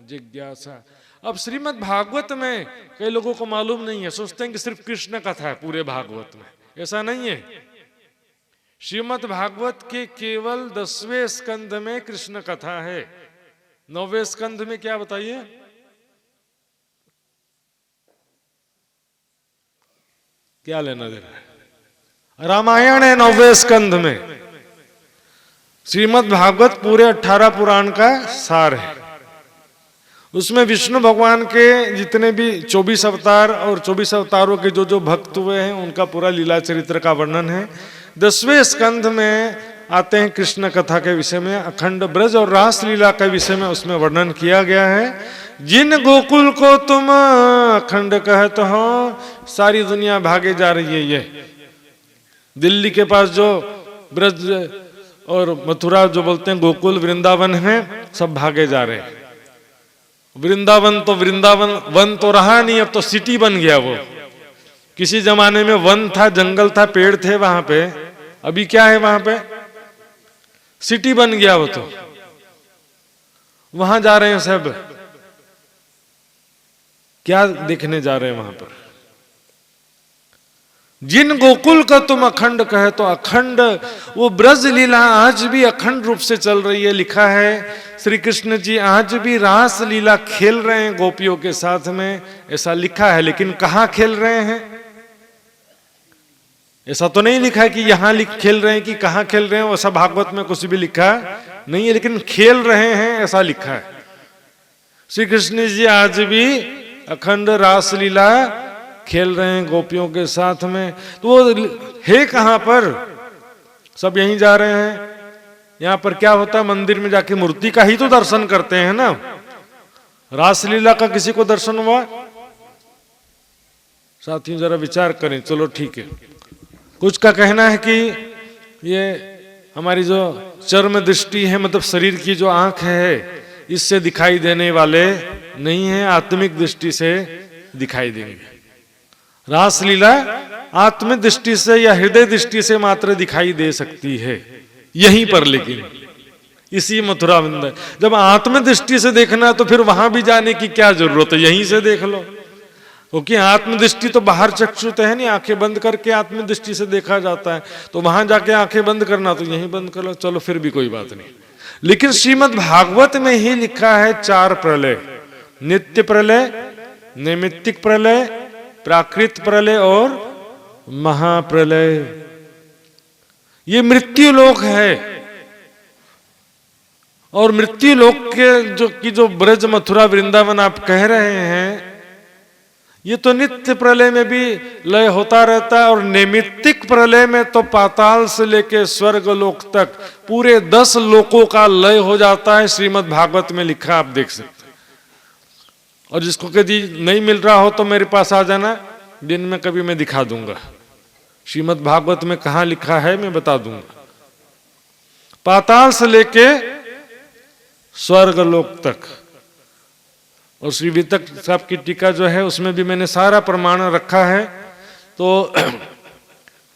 जिज्ञासा। अब श्रीमद् भागवत में कई लोगों को मालूम नहीं है, सोचते हैं कि सिर्फ कृष्ण कथा है पूरे भागवत में, ऐसा नहीं है। श्रीमद् भागवत के केवल 10वें स्कंध में कृष्ण कथा है। 9वें स्कंध में क्या बताइए? क्या लेना देना है? रामायण है 9वें स्कंध में। श्रीमद् भागवत पूरे 18 पुराण का सार है। उसमें विष्णु भगवान के जितने भी 24 अवतार और 24 अवतारों के जो जो भक्त हुए हैं उनका पूरा लीला चरित्र का वर्णन है। 10वें स्कंध में आते हैं कृष्ण कथा के विषय में, अखंड ब्रज और रास लीला के विषय में उसमें वर्णन किया गया है। जिन गोकुल को तुम अखंड कहते हो, सारी दुनिया भागे जा रही है। ये दिल्ली के पास जो ब्रज और मथुरा जो बोलते हैं गोकुल वृंदावन है, सब भागे जा रहे हैं। वृंदावन वन तो रहा नहीं, अब तो सिटी बन गया। वो किसी जमाने में वन था, जंगल था, पेड़ थे वहां पे, अभी क्या है वहां पे? सिटी बन गया वो तो। वहां जा रहे हैं सब, क्या देखने जा रहे हैं वहां पर? जिन गोकुल का तुम अखंड कहे, तो अखंड वो ब्रज लीला आज भी अखंड रूप से चल रही है। लिखा है श्री कृष्ण जी आज भी रास लीला खेल रहे हैं गोपियों के साथ में, ऐसा लिखा है। लेकिन कहाँ खेल रहे हैं ऐसा तो नहीं लिखा है कि यहां खेल रहे हैं कि कहाँ खेल रहे हैं, ऐसा भागवत में कुछ भी लिखा नहीं है। लेकिन खेल रहे हैं ऐसा लिखा है। श्री कृष्ण जी आज भी अखंड रास लीला खेल रहे हैं गोपियों के साथ में। तो वो है कहां पर? सब यहीं जा रहे हैं। यहाँ पर क्या होता है? मंदिर में जाके मूर्ति का ही तो दर्शन करते हैं ना। रासलीला का किसी को दर्शन हुआ? साथियों जरा विचार करें। चलो ठीक है, कुछ का कहना है कि ये हमारी जो चर्म दृष्टि है, मतलब शरीर की जो आंख है, इससे दिखाई देने वाले नहीं है, आत्मिक दृष्टि से दिखाई देंगे। रासलीला आत्म दृष्टि से या हृदय दृष्टि से मात्र दिखाई दे सकती है यहीं पर। लेकिन इसी मथुरा वृंदावन जब आत्म दृष्टि से देखना तो फिर वहां भी जाने की क्या जरूरत है, यहीं से देख लो। क्योंकि आत्म दृष्टि तो बाहर चक्षु तो है नहीं, आंखें बंद करके आत्म दृष्टि से देखा जाता है। तो वहां जाके आंखें बंद करना तो यहीं बंद कर लो, चलो फिर भी कोई बात नहीं। लेकिन श्रीमद् भागवत में ही लिखा है 4 प्रलय, नित्य प्रलय, नैमित्तिक प्रलय, प्राकृत प्रलय और महाप्रलय। ये मृत्यु लोक है। और मृत्यु लोक के जो ब्रज मथुरा वृंदावन आप कह रहे हैं, ये तो नित्य प्रलय में भी लय होता रहता है, और नैमित्तिक प्रलय में तो पाताल से लेके स्वर्ग लोक तक पूरे 10 लोकों का लय हो जाता है। श्रीमद् भागवत में लिखा, आप देख सकते हैं। और जिसको कभी नहीं मिल रहा हो तो मेरे पास आ जाना, दिन में कभी मैं दिखा दूंगा। श्रीमद् भागवत में कहाँ लिखा है मैं बता दूंगा। पाताल से लेके स्वर्ग लोक तक। और श्री वितक साहब की टीका जो है उसमें भी मैंने सारा प्रमाण रखा है। तो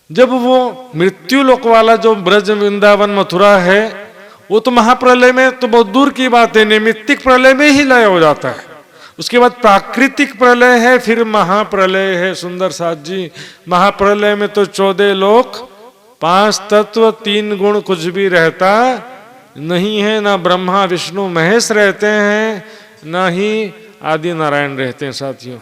जब वो मृत्यु लोक वाला जो ब्रज वृंदावन मथुरा है, वो तो महाप्रलय में तो बहुत दूर की बात है, नैमित्तिक प्रलय में ही लय हो जाता है। उसके बाद प्राकृतिक प्रलय है, फिर महाप्रलय है। सुंदर साथ जी, महाप्रलय में तो 14 लोक, 5 तत्व, 3 गुण कुछ भी रहता नहीं है। ना ब्रह्मा विष्णु महेश रहते हैं, ना ही आदि नारायण रहते हैं। साथियों,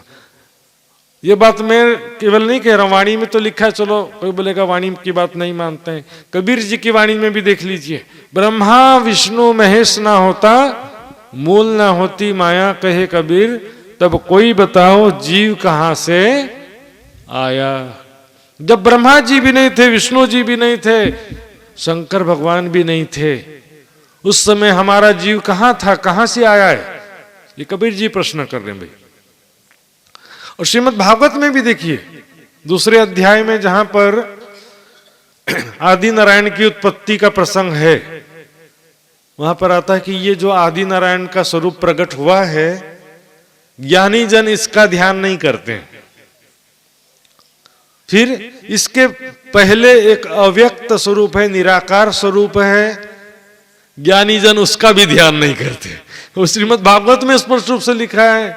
ये बात मैं केवल नहीं कह रहा, वाणी में तो लिखा है। चलो कोई बोलेगा वाणी की बात नहीं मानते हैं, कबीर जी की वाणी में भी देख लीजिए। ब्रह्मा विष्णु महेश ना होता, मूल ना होती माया, कहे कबीर, तब कोई बताओ जीव कहां से आया। जब ब्रह्मा जी भी नहीं थे, विष्णु जी भी नहीं थे, शंकर भगवान भी नहीं थे, उस समय हमारा जीव कहां था, कहां से आया है? ये कबीर जी प्रश्न कर रहे हैं भाई। और श्रीमद् भागवत में भी देखिए, दूसरे अध्याय में जहां पर आदि नारायण की उत्पत्ति का प्रसंग है, वहां पर आता है कि ये जो आदि नारायण का स्वरूप प्रकट हुआ है, ज्ञानी जन इसका ध्यान नहीं करते हैं। फिर इसके पहले एक अव्यक्त स्वरूप है, निराकार स्वरूप है, ज्ञानी जन उसका भी ध्यान नहीं करते। तो श्रीमद् भागवत में स्पष्ट रूप से लिखा है,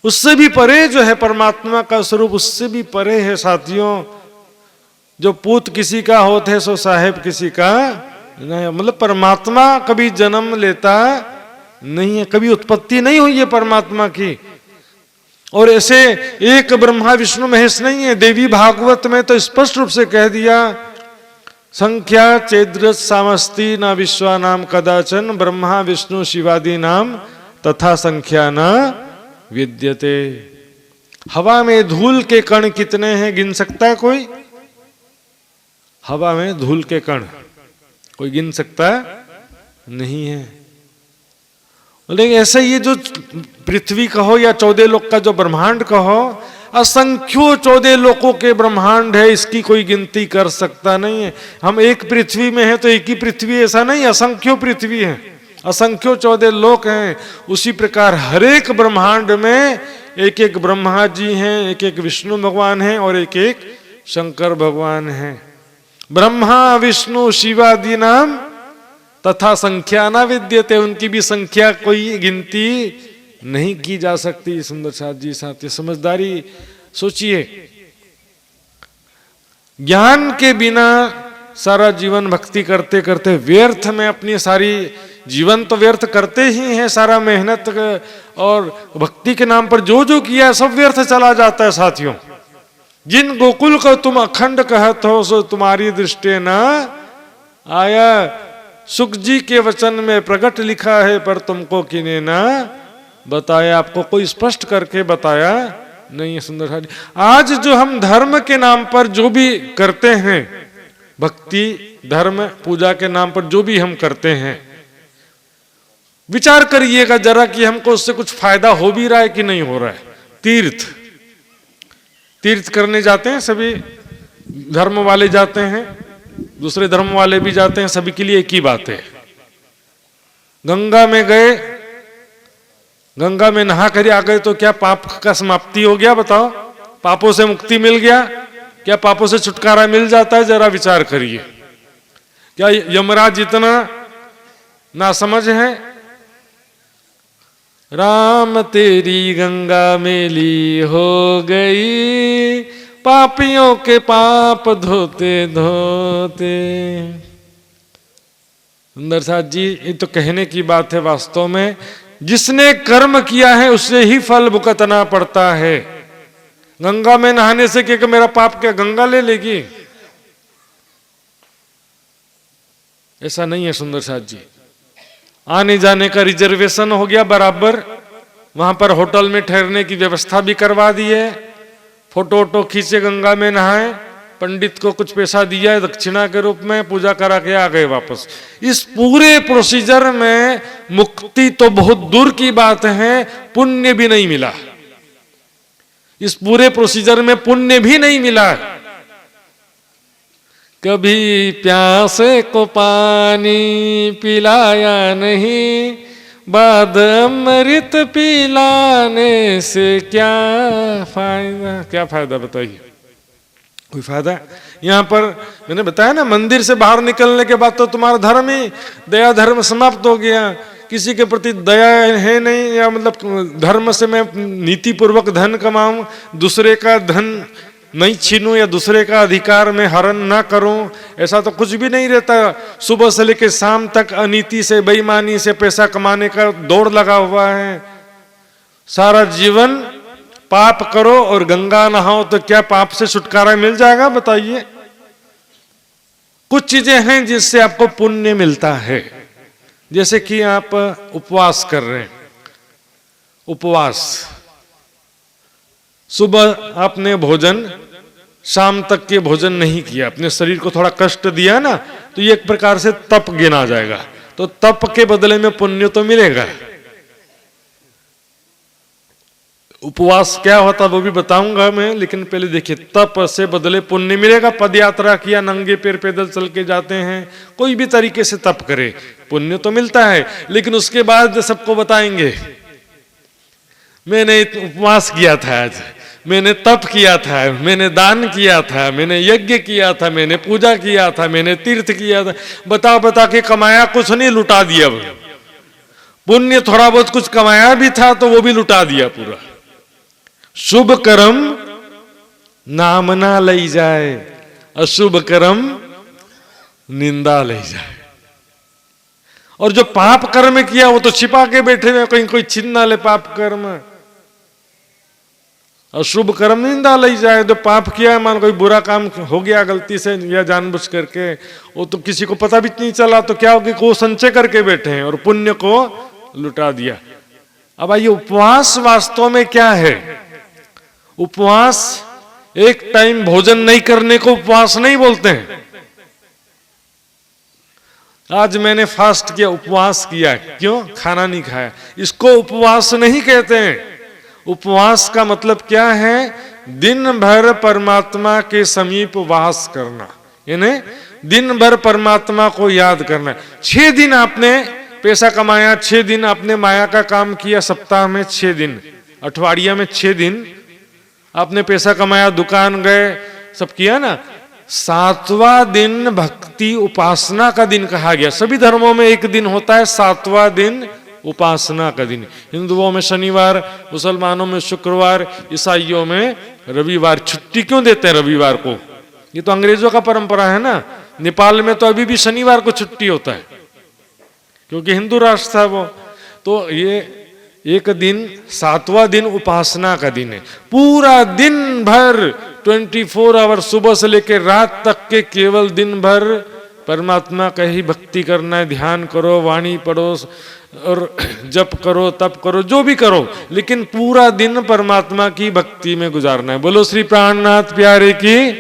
उससे भी परे जो है परमात्मा का स्वरूप, उससे भी परे है। साथियों, जो पूत किसी का होते सो साहेब किसी का नहीं। मतलब परमात्मा कभी जन्म लेता नहीं है, कभी उत्पत्ति नहीं हुई है परमात्मा की। और ऐसे एक ब्रह्मा विष्णु महेश नहीं है। देवी भागवत में तो स्पष्ट रूप से कह दिया, संख्या चेद्र सामस्ति न विश्वा नाम कदाचन, ब्रह्मा विष्णु शिवादि नाम तथा संख्या न विद्यते। हवा में धूल के कण कितने हैं, गिन सकता है कोई? हवा में धूल के कण कोई गिन सकता नहीं है। लेकिन ऐसे ये जो पृथ्वी कहो या 14 लोक का जो ब्रह्मांड कहो, असंख्यों 14 लोकों के ब्रह्मांड है, इसकी कोई गिनती कर सकता नहीं है। हम एक पृथ्वी में हैं तो एक ही पृथ्वी, ऐसा नहीं, असंख्यों पृथ्वी है, असंख्यों 14 लोक हैं। उसी प्रकार हर एक ब्रह्मांड में एक एक ब्रह्मा जी हैं, एक एक विष्णु भगवान हैं और एक एक शंकर भगवान हैं। ब्रह्मा विष्णु शिवादि नाम तथा संख्या ना विद्यते, उनकी भी संख्या कोई गिनती नहीं की जा सकती। सुंदर साथ जी, साथ समझदारी सोचिए, ज्ञान के बिना सारा जीवन भक्ति करते करते व्यर्थ में अपनी सारी जीवन तो व्यर्थ करते ही हैं। सारा मेहनत और भक्ति के नाम पर जो जो किया सब व्यर्थ चला जाता है। साथियों, जिन गोकुल को तुम अखंड कहत हो सो तुम्हारी दृष्टि न आया, सुख जी के वचन में प्रकट लिखा है पर तुमको किने ना बताया। आपको कोई स्पष्ट करके बताया नहीं है। सुंदर साथ जी, आज जो हम धर्म के नाम पर जो भी करते हैं, भक्ति धर्म पूजा के नाम पर जो भी हम करते हैं, विचार करिएगा जरा कि हमको उससे कुछ फायदा हो भी रहा है कि नहीं हो रहा है। तीर्थ करने जाते हैं, सभी धर्म वाले जाते हैं, दूसरे धर्म वाले भी जाते हैं, सभी के लिए एक ही बात है। गंगा में गए, गंगा में नहा कर आ गए तो क्या पाप का समाप्ति हो गया? बताओ, पापों से मुक्ति मिल गया? क्या पापों से छुटकारा मिल जाता है? जरा विचार करिए। क्या यमराज इतना ना समझ है? राम तेरी गंगा मेली हो गई, पापियों के पाप धोते धोते। सुंदर साथ जी, ये तो कहने की बात है, वास्तव में जिसने कर्म किया है उससे ही फल भुगतना पड़ता है। गंगा में नहाने से क्या मेरा पाप क्या गंगा ले लेगी? ऐसा नहीं है सुंदर साथ जी। आने जाने का रिजर्वेशन हो गया बराबर, वहां पर होटल में ठहरने की व्यवस्था भी करवा दी है, फोटो वोटो खींचे, गंगा में नहाए, पंडित को कुछ पैसा दिया है दक्षिणा के रूप में, पूजा करा के आ गए वापस। इस पूरे प्रोसीजर में मुक्ति तो बहुत दूर की बात है, पुण्य भी नहीं मिला। इस पूरे प्रोसीजर में पुण्य भी नहीं मिला। कभी प्यासे को पानी पिलाया नहीं, बाद अमृत पिलाने से क्या फायदा। क्या फायदा बताइए, कोई फायदा? यहाँ पर मैंने बताया ना, मंदिर से बाहर निकलने के बाद तो तुम्हारा धर्म ही, दया धर्म समाप्त हो गया। किसी के प्रति दया है नहीं, या मतलब धर्म से मैं नीति पूर्वक धन कमाऊं, दूसरे का धन नहीं छीनूं या दूसरे का अधिकार में हरण ना करूं, ऐसा तो कुछ भी नहीं रहता। सुबह से लेकर शाम तक अनीति से, बेईमानी से पैसा कमाने का दौड़ लगा हुआ है। सारा जीवन पाप करो और गंगा नहाओ तो क्या पाप से छुटकारा मिल जाएगा? बताइए। कुछ चीजें हैं जिससे आपको पुण्य मिलता है, जैसे कि आप उपवास कर रहे हैं। उपवास, सुबह आपने भोजन, शाम तक के भोजन नहीं किया, अपने शरीर को थोड़ा कष्ट दिया ना, तो ये एक प्रकार से तप गिना जाएगा। तो तप के बदले में पुण्य तो मिलेगा। उपवास क्या होता वो भी बताऊंगा मैं, लेकिन पहले देखिए, तप से बदले पुण्य मिलेगा। पद यात्रा किया, नंगे पैर पैदल चल के जाते हैं, कोई भी तरीके से तप करे, पुण्य तो मिलता है। लेकिन उसके बाद सबको बताएंगे, मैंने उपवास किया था आज, मैंने तप किया था, मैंने दान किया था, मैंने यज्ञ किया था, मैंने पूजा किया था, मैंने तीर्थ किया था। बता बता के कमाया कुछ नहीं, लुटा दिया। पुण्य थोड़ा बहुत कुछ कमाया भी था तो वो भी लुटा दिया पूरा। शुभ कर्म नाम ना लई जाए, अशुभ कर्म निंदा ले जाए। और जो पाप कर्म किया वो तो छिपा के बैठे हुए, कहीं कोई छीन ना ले पाप कर्म। अशुभ कर्म निंदा ले जाए। जो पाप किया, मान कोई बुरा काम हो गया गलती से या जानबूझ करके, वो तो किसी को पता भी नहीं चला, तो क्या होगा, को संचय करके बैठे हैं और पुण्य को लुटा दिया। अब आइए, उपवास वास्तव में क्या है? उपवास एक टाइम भोजन नहीं करने को उपवास नहीं बोलते हैं। आज मैंने फास्ट किया, उपवास किया, क्यों? खाना नहीं खाया, इसको उपवास नहीं कहते हैं। उपवास का मतलब क्या है? दिन भर परमात्मा के समीप वास करना, यानी दिन भर परमात्मा को याद करना। 6 दिन आपने पैसा कमाया, 6 दिन आपने माया का काम किया, सप्ताह में 6 दिन, अठवाडिया में 6 दिन आपने पैसा कमाया, दुकान गए, सब किया ना। 7वां दिन भक्ति उपासना का दिन कहा गया। सभी धर्मों में एक दिन होता है 7वां दिन उपासना का दिन। हिंदुओं में शनिवार, मुसलमानों में शुक्रवार, ईसाइयों में रविवार। छुट्टी क्यों देते हैं रविवार को? ये तो अंग्रेजों का परंपरा है ना। नेपाल में तो अभी भी शनिवार को छुट्टी होता है, क्योंकि हिंदू राष्ट्र था वो। तो ये एक दिन 7वां दिन उपासना का दिन है। पूरा दिन भर 24 आवर, सुबह से लेकर रात तक के केवल दिन भर परमात्मा का ही भक्ति करना है। ध्यान करो, वाणी पढ़ो और जप करो, तप करो, जो भी करो, लेकिन पूरा दिन परमात्मा की भक्ति में गुजारना है। बोलो श्री प्राणनाथ प्यारे की।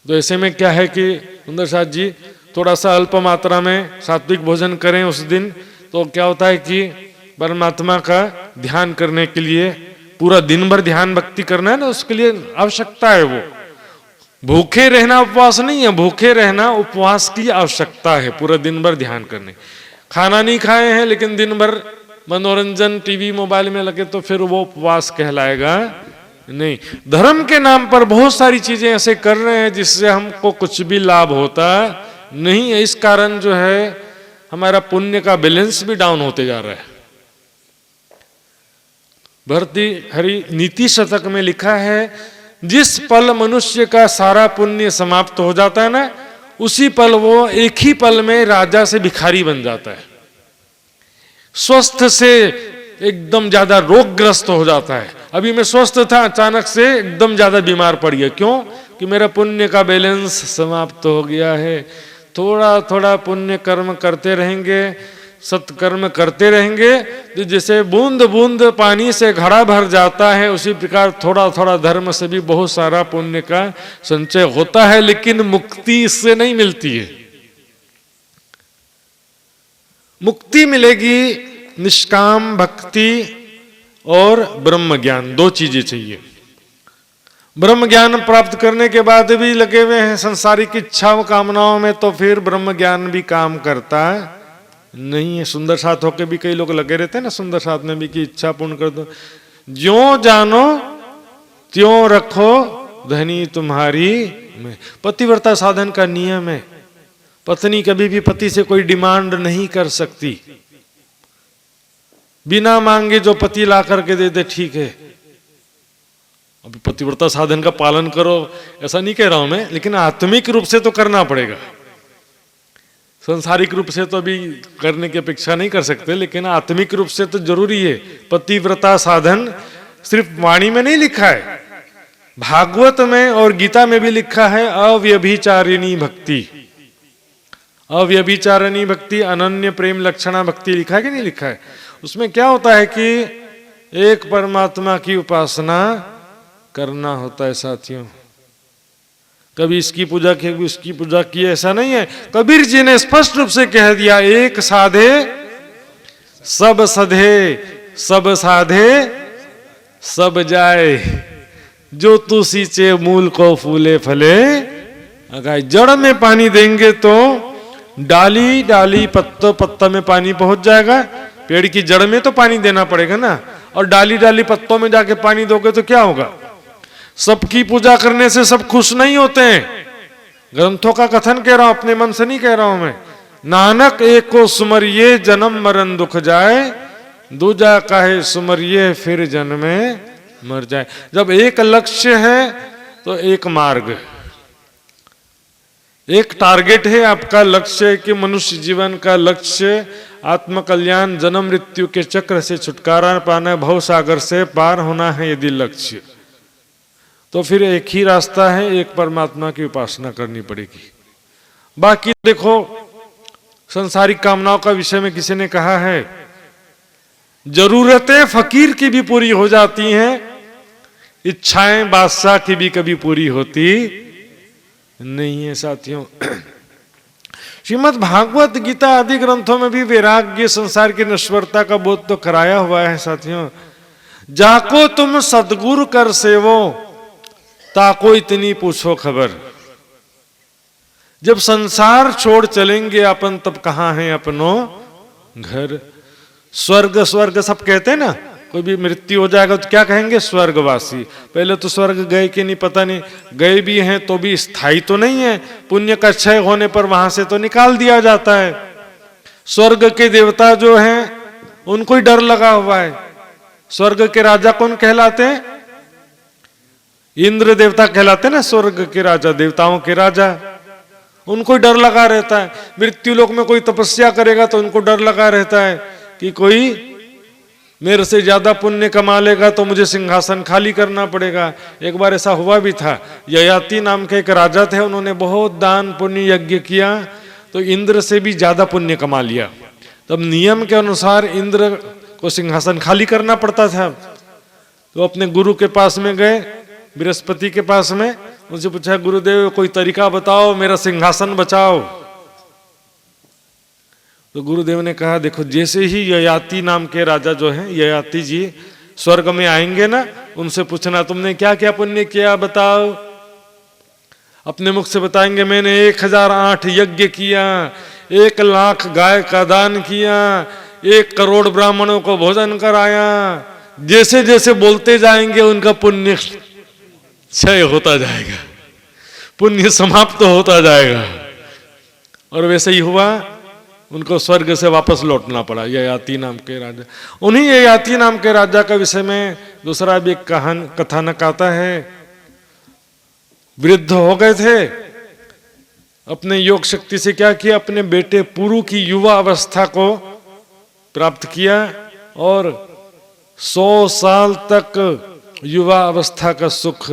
तो ऐसे में क्या है कि सुंदर साथ जी थोड़ा सा अल्प मात्रा में सात्विक भोजन करें उस दिन, तो क्या होता है कि परमात्मा का ध्यान करने के लिए, पूरा दिन भर ध्यान भक्ति करना है ना, उसके लिए आवश्यकता है। वो भूखे रहना उपवास नहीं है, भूखे रहना उपवास की आवश्यकता है। पूरा दिन भर ध्यान करने, खाना नहीं खाए हैं लेकिन दिन भर मनोरंजन टीवी मोबाइल में लगे, तो फिर वो उपवास कहलाएगा नहीं। धर्म के नाम पर बहुत सारी चीजें ऐसे कर रहे हैं जिससे हमको कुछ भी लाभ होता नहीं है। इस कारण जो है हमारा पुण्य का बैलेंस भी डाउन होते जा रहा है। भर्तृहरि नीति शतक में लिखा है, जिस पल मनुष्य का सारा पुण्य समाप्त हो जाता है ना, उसी पल वो एक ही पल में राजा से भिखारी बन जाता है। स्वस्थ से एकदम ज्यादा रोगग्रस्त हो जाता है। अभी मैं स्वस्थ था, अचानक से एकदम ज्यादा बीमार पड़ गया। क्यों? कि मेरा पुण्य का बैलेंस समाप्त हो गया है। थोड़ा थोड़ा पुण्य कर्म करते रहेंगे, सत्कर्म करते रहेंगे तो जैसे बूंद बूंद पानी से घड़ा भर जाता है, उसी प्रकार थोड़ा थोड़ा धर्म से भी बहुत सारा पुण्य का संचय होता है, लेकिन मुक्ति इससे नहीं मिलती है। मुक्ति मिलेगी निष्काम भक्ति और ब्रह्म ज्ञान, दो चीजें चाहिए। ब्रह्म ज्ञान प्राप्त करने के बाद भी लगे हुए हैं संसारिक इच्छाओं कामनाओं में, तो फिर ब्रह्म ज्ञान भी काम करता नहीं है। सुंदर साथ होके भी कई लोग लगे रहते हैं ना, सुंदर साथ में भी कि इच्छा पूर्ण कर दो। ज्यों जानो त्यों रखो धनी तुम्हारी में, पतिव्रता साधन का नियम है। पत्नी कभी भी पति से कोई डिमांड नहीं कर सकती, बिना मांगे जो पति ला करके दे दे ठीक है। अभी पतिव्रता साधन का पालन करो ऐसा नहीं कह रहा हूं मैं, लेकिन आत्मिक रूप से तो करना पड़ेगा। सांसारिक रूप से तो अभी करने की अपेक्षा नहीं कर सकते, लेकिन आत्मिक रूप से तो जरूरी है। पतिव्रता साधन सिर्फ वाणी में नहीं लिखा है, भागवत में और गीता में भी लिखा है अव्यभिचारिणी भक्ति। अव्यभिचारिणी भक्ति, अनन्य प्रेम लक्षणा भक्ति लिखा है कि नहीं लिखा है? उसमें क्या होता है कि एक परमात्मा की उपासना करना होता है साथियों। कभी इसकी पूजा की, कभी उसकी पूजा की, ऐसा नहीं है। कबीर जी ने स्पष्ट रूप से कह दिया, एक साधे सब सधे, सब साधे सब जाए, जो तू सींचे मूल को फूले फले। अगर जड़ में पानी देंगे तो डाली डाली पत्तों पत्ता में पानी पहुंच जाएगा। पेड़ की जड़ में तो पानी देना पड़ेगा ना, और डाली डाली पत्तों में जाके पानी दोगे तो क्या होगा? सबकी पूजा करने से सब खुश नहीं होते हैं। ग्रंथों का कथन कह रहा हूं, अपने मन से नहीं कह रहा हूं मैं। नानक एक को सुमरिये जन्म मरण दुख जाए, दूजा काहे सुमरिये फिर जन्मे मर जाए। जब एक लक्ष्य है तो एक मार्ग, एक टारगेट है आपका। लक्ष्य है कि मनुष्य जीवन का लक्ष्य आत्मकल्याण, जन्म मृत्यु के चक्र से छुटकारा पाना, भव सागर से पार होना है यदि लक्ष्य, तो फिर एक ही रास्ता है, एक परमात्मा की उपासना करनी पड़ेगी। बाकी देखो, संसारिक कामनाओं का विषय में किसी ने कहा है, जरूरतें फकीर की भी पूरी हो जाती हैं, इच्छाएं बादशाह की भी कभी पूरी होती नहीं है साथियों। श्रीमद् भागवत गीता आदि ग्रंथों में भी वैराग्य, संसार की नश्वरता का बोध तो कराया हुआ है साथियों। जाको तुम सदगुरु कर सेवो, ताको इतनी पूछो खबर। जब संसार छोड़ चलेंगे अपन, तब कहां है अपनो घर? स्वर्ग स्वर्ग सब कहते हैं ना, कोई भी मृत्यु हो जाएगा तो क्या कहेंगे? स्वर्गवासी। पहले तो स्वर्ग गए कि नहीं पता नहीं, गए भी हैं तो भी स्थायी तो नहीं है। पुण्य का क्षय होने पर वहां से तो निकाल दिया जाता है। स्वर्ग के देवता जो हैं उनको ही डर लगा हुआ है। स्वर्ग के राजा कौन कहलाते हैं? इंद्र देवता कहलाते हैं ना, स्वर्ग के राजा, देवताओं के राजा। उनको डर लगा रहता है। मृत्यु लोक में कोई तपस्या करेगा तो उनको डर लगा रहता है कि कोई मेरे से ज्यादा पुण्य कमा लेगा तो मुझे सिंहासन खाली करना पड़ेगा। एक बार ऐसा हुआ भी था, ययाति नाम के एक राजा थे, उन्होंने बहुत दान पुण्य यज्ञ किया तो इंद्र से भी ज्यादा पुण्य कमा लिया। तब नियम के अनुसार इंद्र को सिंहासन खाली करना पड़ता था। तो अपने गुरु के पास में गए, बृहस्पति के पास में, उनसे पूछा, गुरुदेव कोई तरीका बताओ, मेरा सिंहासन बचाओ। तो गुरुदेव ने कहा, देखो जैसे ही ययाति नाम के राजा जो हैं, ययाति जी स्वर्ग में आएंगे ना, उनसे पूछना तुमने क्या क्या पुण्य किया बताओ। अपने मुख से बताएंगे, मैंने 1008 यज्ञ किया, 1 लाख गाय का दान किया, 1 करोड़ ब्राह्मणों को भोजन कराया। जैसे जैसे बोलते जाएंगे उनका पुण्य क्षय होता जाएगा, पुण्य समाप्त होता जाएगा। और वैसे ही हुआ, उनको स्वर्ग से वापस लौटना पड़ा, ययाति नाम के राजा। उन्हीं ययाति नाम के राजा का विषय में दूसरा भी एक कथानक आता है। वृद्ध हो गए थे, अपने योग शक्ति से क्या किया, अपने बेटे पुरु की युवा अवस्था को प्राप्त किया और 100 साल तक युवा अवस्था का सुख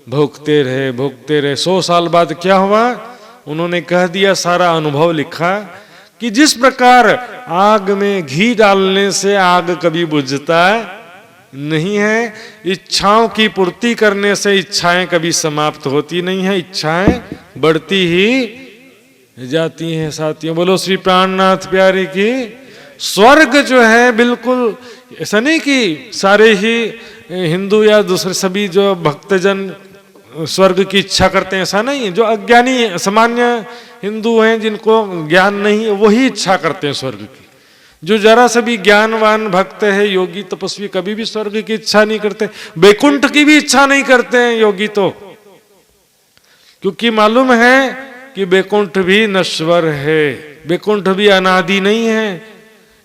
भोगते रहे। 100 साल बाद क्या हुआ, उन्होंने कह दिया, सारा अनुभव लिखा कि जिस प्रकार आग में घी डालने से आग कभी बुझता नहीं है, इच्छाओं की पूर्ति करने से इच्छाएं कभी समाप्त होती नहीं है, इच्छाएं बढ़ती ही जाती हैं। साथियों, बोलो श्री प्राणनाथ प्यारे की। स्वर्ग जो है बिल्कुल ऐसा नहीं कि सारे ही हिंदू या दूसरे सभी जो भक्तजन स्वर्ग की इच्छा करते हैं, ऐसा नहीं है। जो अज्ञानी सामान्य हिंदू हैं, जिनको ज्ञान नहीं है, वही इच्छा करते हैं स्वर्ग की। जो जरा से भी ज्ञानवान भक्त है, योगी तपस्वी, कभी भी स्वर्ग की इच्छा नहीं करते, वैकुंठ की भी इच्छा नहीं करते हैं योगी तो, क्योंकि मालूम है कि वैकुंठ भी नश्वर है, वैकुंठ भी अनादि नहीं है।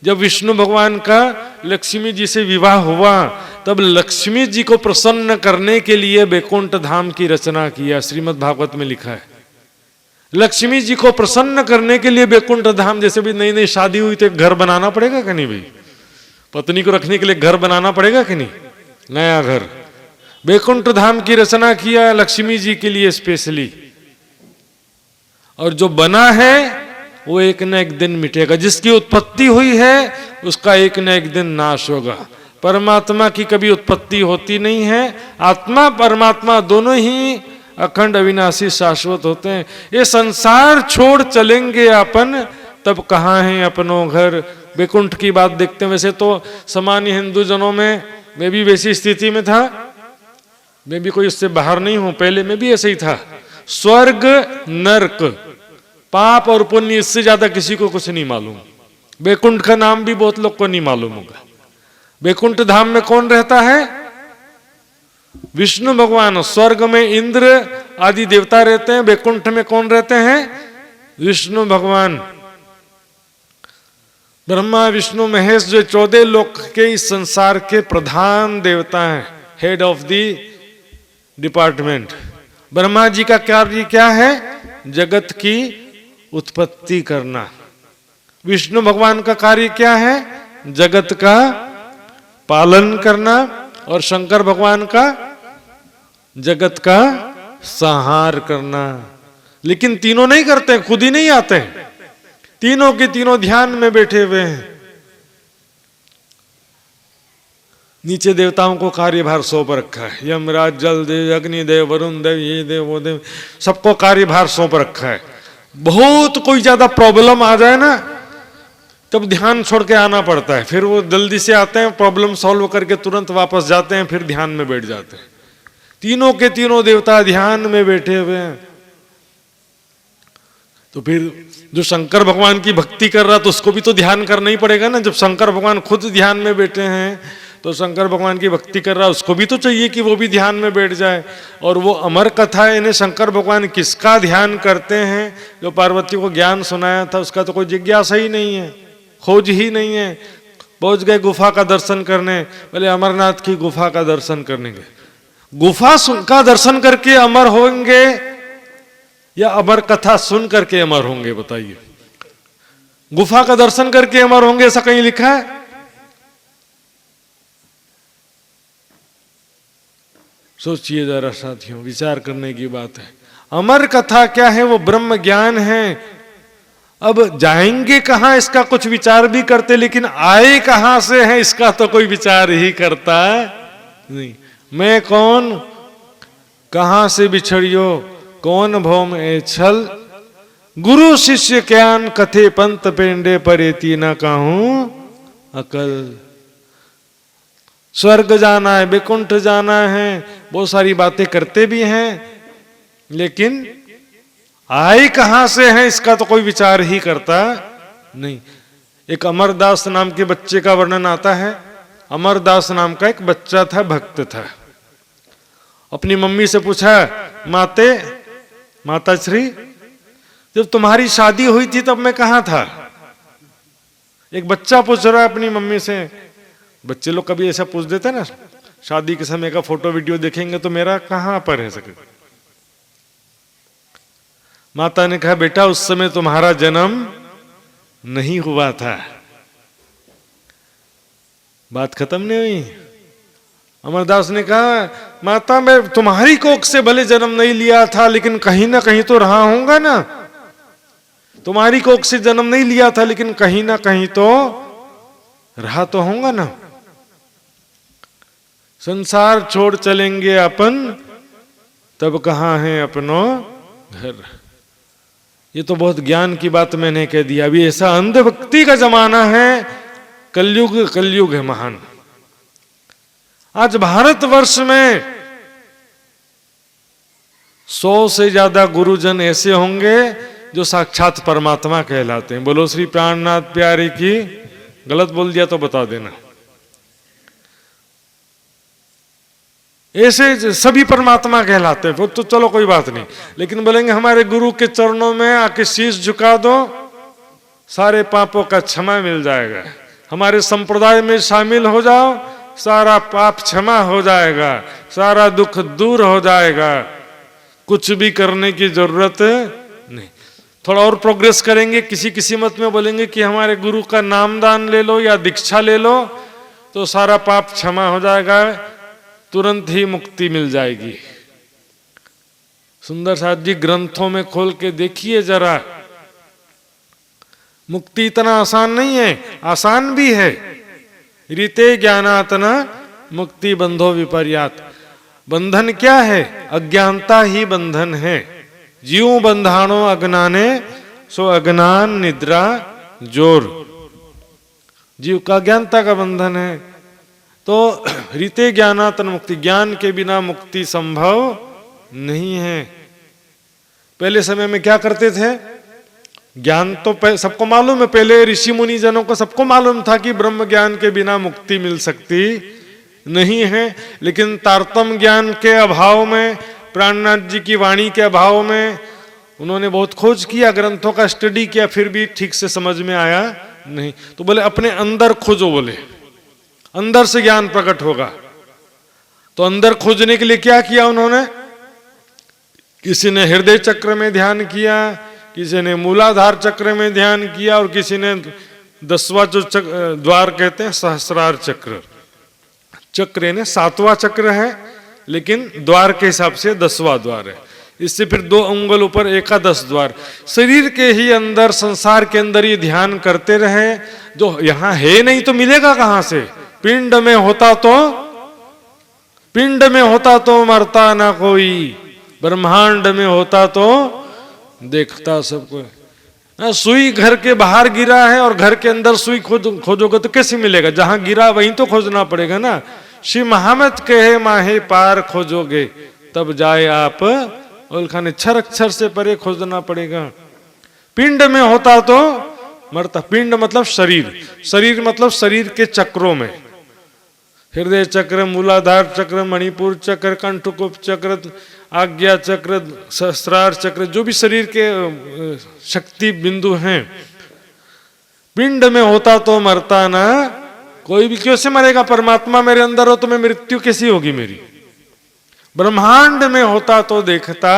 जब विष्णु भगवान का लक्ष्मी जी से विवाह हुआ, तब लक्ष्मी जी को प्रसन्न करने के लिए वैकुंठ धाम की रचना किया। श्रीमद् भागवत में लिखा है, लक्ष्मी जी को प्रसन्न करने के लिए वैकुंठ धाम। जैसे भी नई नई शादी हुई तो एक घर बनाना पड़ेगा कि नहीं भाई, पत्नी को रखने के लिए घर बनाना पड़ेगा कि नहीं, नया घर। वैकुंठ धाम की रचना किया लक्ष्मी जी के लिए स्पेशली, और जो बना है वो एक न एक दिन मिटेगा। जिसकी उत्पत्ति हुई है उसका एक न एक दिन नाश होगा। परमात्मा की कभी उत्पत्ति होती नहीं है। आत्मा परमात्मा दोनों ही अखंड अविनाशी शाश्वत होते हैं। ये संसार छोड़ चलेंगे अपन, तब कहाँ है अपनों घर। वैकुंठ की बात देखते हैं। वैसे तो सामान्य हिंदू जनों में मैं भी वैसी स्थिति में था, मैं भी कोई उससे बाहर नहीं हूं, पहले मैं भी ऐसे ही था। स्वर्ग नरक, पाप और पुण्य, इससे ज्यादा किसी को कुछ नहीं मालूम। वैकुंठ का नाम भी बहुत लोग को नहीं मालूम होगा। वैकुंठ धाम में कौन रहता है? विष्णु भगवान। स्वर्ग में इंद्र आदि देवता रहते हैं, वैकुंठ में कौन रहते हैं? विष्णु भगवान। ब्रह्मा विष्णु महेश जो 14 लोक के इस संसार के प्रधान देवता हैं, head of the department. Brahma ji का कार्य क्या है? जगत की उत्पत्ति करना। विष्णु भगवान का कार्य क्या है? जगत का पालन करना। और शंकर भगवान का जगत का संहार करना। लेकिन तीनों नहीं करते, खुद ही नहीं आते हैं, तीनों के तीनों ध्यान में बैठे हुए हैं। नीचे देवताओं को कार्यभार सौंप रखा है, यमराज, जल देव, अग्नि देव, वरुण देव, ये देव वो देव, सबको कार्यभार सौंप रखा है। बहुत कोई ज्यादा प्रॉब्लम आ जाए ना, तब ध्यान छोड़ के आना पड़ता है। फिर वो जल्दी से आते हैं, प्रॉब्लम सॉल्व करके तुरंत वापस जाते हैं, फिर ध्यान में बैठ जाते हैं। तीनों के तीनों देवता ध्यान में बैठे हुए हैं। तो फिर जो शंकर भगवान की भक्ति कर रहा तो उसको भी तो ध्यान करना ही पड़ेगा ना। जब शंकर भगवान खुद ध्यान में बैठे हैं तो शंकर भगवान की भक्ति कर रहा है, उसको भी तो चाहिए कि वो भी ध्यान में बैठ जाए। और वो अमर कथा है, इन्हें शंकर भगवान किसका ध्यान करते हैं? जो पार्वती को ज्ञान सुनाया था उसका तो कोई जिज्ञासा ही नहीं है, खोज ही नहीं है। पहुंच गए गुफा का दर्शन करने, बोले अमरनाथ की गुफा का दर्शन करने गए। गुफा का दर्शन करके अमर होंगे या अमर कथा सुन करके अमर होंगे? बताइए। गुफा का दर्शन करके अमर होंगे ऐसा कहीं लिखा है? सोचिए जरा साथियों, विचार करने की बात है। अमर कथा क्या है? वो ब्रह्म ज्ञान है। अब जाएंगे कहां इसका कुछ विचार भी करते, लेकिन आए कहां से है इसका तो कोई विचार ही करता नहीं। मैं कौन, कहां से बिछड़ियो, कौन भौम ए छल, गुरु शिष्य ज्ञान कथे पंत पेंडे परेती न कहूं अकल। स्वर्ग जाना है, वैकुंठ जाना है, बहुत सारी बातें करते भी हैं, लेकिन आए कहां से है इसका तो कोई विचार ही करता नहीं। एक अमरदास नाम के बच्चे का वर्णन आता है। अमरदास नाम का एक बच्चा था, भक्त था। अपनी मम्मी से पूछा, माताश्री जब तुम्हारी शादी हुई थी तब मैं कहां था? एक बच्चा पूछ रहा है अपनी मम्मी से। बच्चे लोग कभी ऐसा पूछ देते ना, शादी के समय का फोटो वीडियो देखेंगे तो मेरा कहां पर है सके। माता ने कहा, बेटा उस समय तुम्हारा जन्म नहीं हुआ था। बात खत्म नहीं हुई। अमरदास ने कहा, माता मैं तुम्हारी कोख से भले जन्म नहीं लिया था, लेकिन कहीं ना कहीं तो रहा होऊंगा ना। तुम्हारी कोख से जन्म नहीं लिया था, लेकिन कहीं ना कहीं तो रहा तो होगा ना। संसार छोड़ चलेंगे अपन, तब कहाँ है अपनो घर। ये तो बहुत ज्ञान की बात मैंने कह दिया। अभी ऐसा अंधभक्ति का जमाना है, कलयुग है महान। आज भारतवर्ष में 100 से ज्यादा गुरुजन ऐसे होंगे जो साक्षात परमात्मा कहलाते हैं। बोलो श्री प्राणनाथ प्यारे की। गलत बोल दिया तो बता देना। ऐसे सभी परमात्मा कहलाते हैं, तो चलो कोई बात नहीं, लेकिन बोलेंगे हमारे गुरु के चरणों में आके शीश झुका दो, सारे पापों का क्षमा मिल जाएगा। हमारे संप्रदाय में शामिल हो जाओ, सारा पाप क्षमा हो जाएगा, सारा दुख दूर हो जाएगा, कुछ भी करने की जरूरत नहीं। थोड़ा और प्रोग्रेस करेंगे, किसी मत में बोलेंगे कि हमारे गुरु का नामदान ले लो या दीक्षा ले लो तो सारा पाप क्षमा हो जाएगा, तुरंत ही मुक्ति मिल जाएगी। सुंदर साथ जी ग्रंथों में खोल के देखिए जरा, मुक्ति इतना आसान नहीं है, आसान भी है। रीते ज्ञानातना मुक्ति बंधो विपर्यात। बंधन क्या है? अज्ञानता ही बंधन है। जीव बंधानो अज्ञाने सो अज्ञान निद्रा जोर। जीव का अज्ञानता का बंधन है। तो रीते ज्ञानातन मुक्ति, ज्ञान के बिना मुक्ति संभव नहीं है। पहले समय में क्या करते थे? ज्ञान तो सबको मालूम है, पहले ऋषि मुनि जनों को सबको मालूम था कि ब्रह्म ज्ञान के बिना मुक्ति मिल सकती नहीं है। लेकिन तारतम्य ज्ञान के अभाव में, प्राणनाथ जी की वाणी के अभाव में उन्होंने बहुत खोज किया, ग्रंथों का स्टडी किया, फिर भी ठीक से समझ में आया नहीं। तो बोले अपने अंदर खोजो, बोले अंदर से ज्ञान प्रकट होगा। तो अंदर खोजने के लिए क्या किया उन्होंने? किसी ने हृदय चक्र में ध्यान किया, किसी ने मूलाधार चक्र में ध्यान किया, और किसी ने 10वां जो द्वार कहते हैं सहस्रार चक्र, चक्र यानी 7वां चक्र है, लेकिन द्वार के हिसाब से 10वां द्वार है। इससे फिर 2 अंगुल ऊपर एकादश द्वार। शरीर के ही अंदर, संसार के अंदर ये ध्यान करते रहे। जो यहां है नहीं तो मिलेगा कहां से? पिंड में होता तो मरता ना कोई, ब्रह्मांड में होता तो देखता सबको। सुई घर के बाहर गिरा है और घर के अंदर सुई खोजोगे तो कैसे मिलेगा? जहां गिरा वहीं तो खोजना पड़ेगा ना। श्री महामत कहे माहे पार खोजोगे, तब जाए आप उलखाने। अक्षर से परे खोजना पड़ेगा। पिंड में होता तो मरता। पिंड मतलब शरीर, शरीर मतलब शरीर के चक्रों में, हृदय चक्र, मूलाधार चक्र, मणिपुर चक्र, कंठकुप चक्र, आज्ञा चक्र, सहस्रार चक्र, जो भी शरीर के शक्ति बिंदु हैं। पिंड में होता तो मरता ना कोई भी। क्यों से मरेगा? परमात्मा मेरे अंदर हो तो मैं मृत्यु कैसी होगी मेरी? ब्रह्मांड में होता तो देखता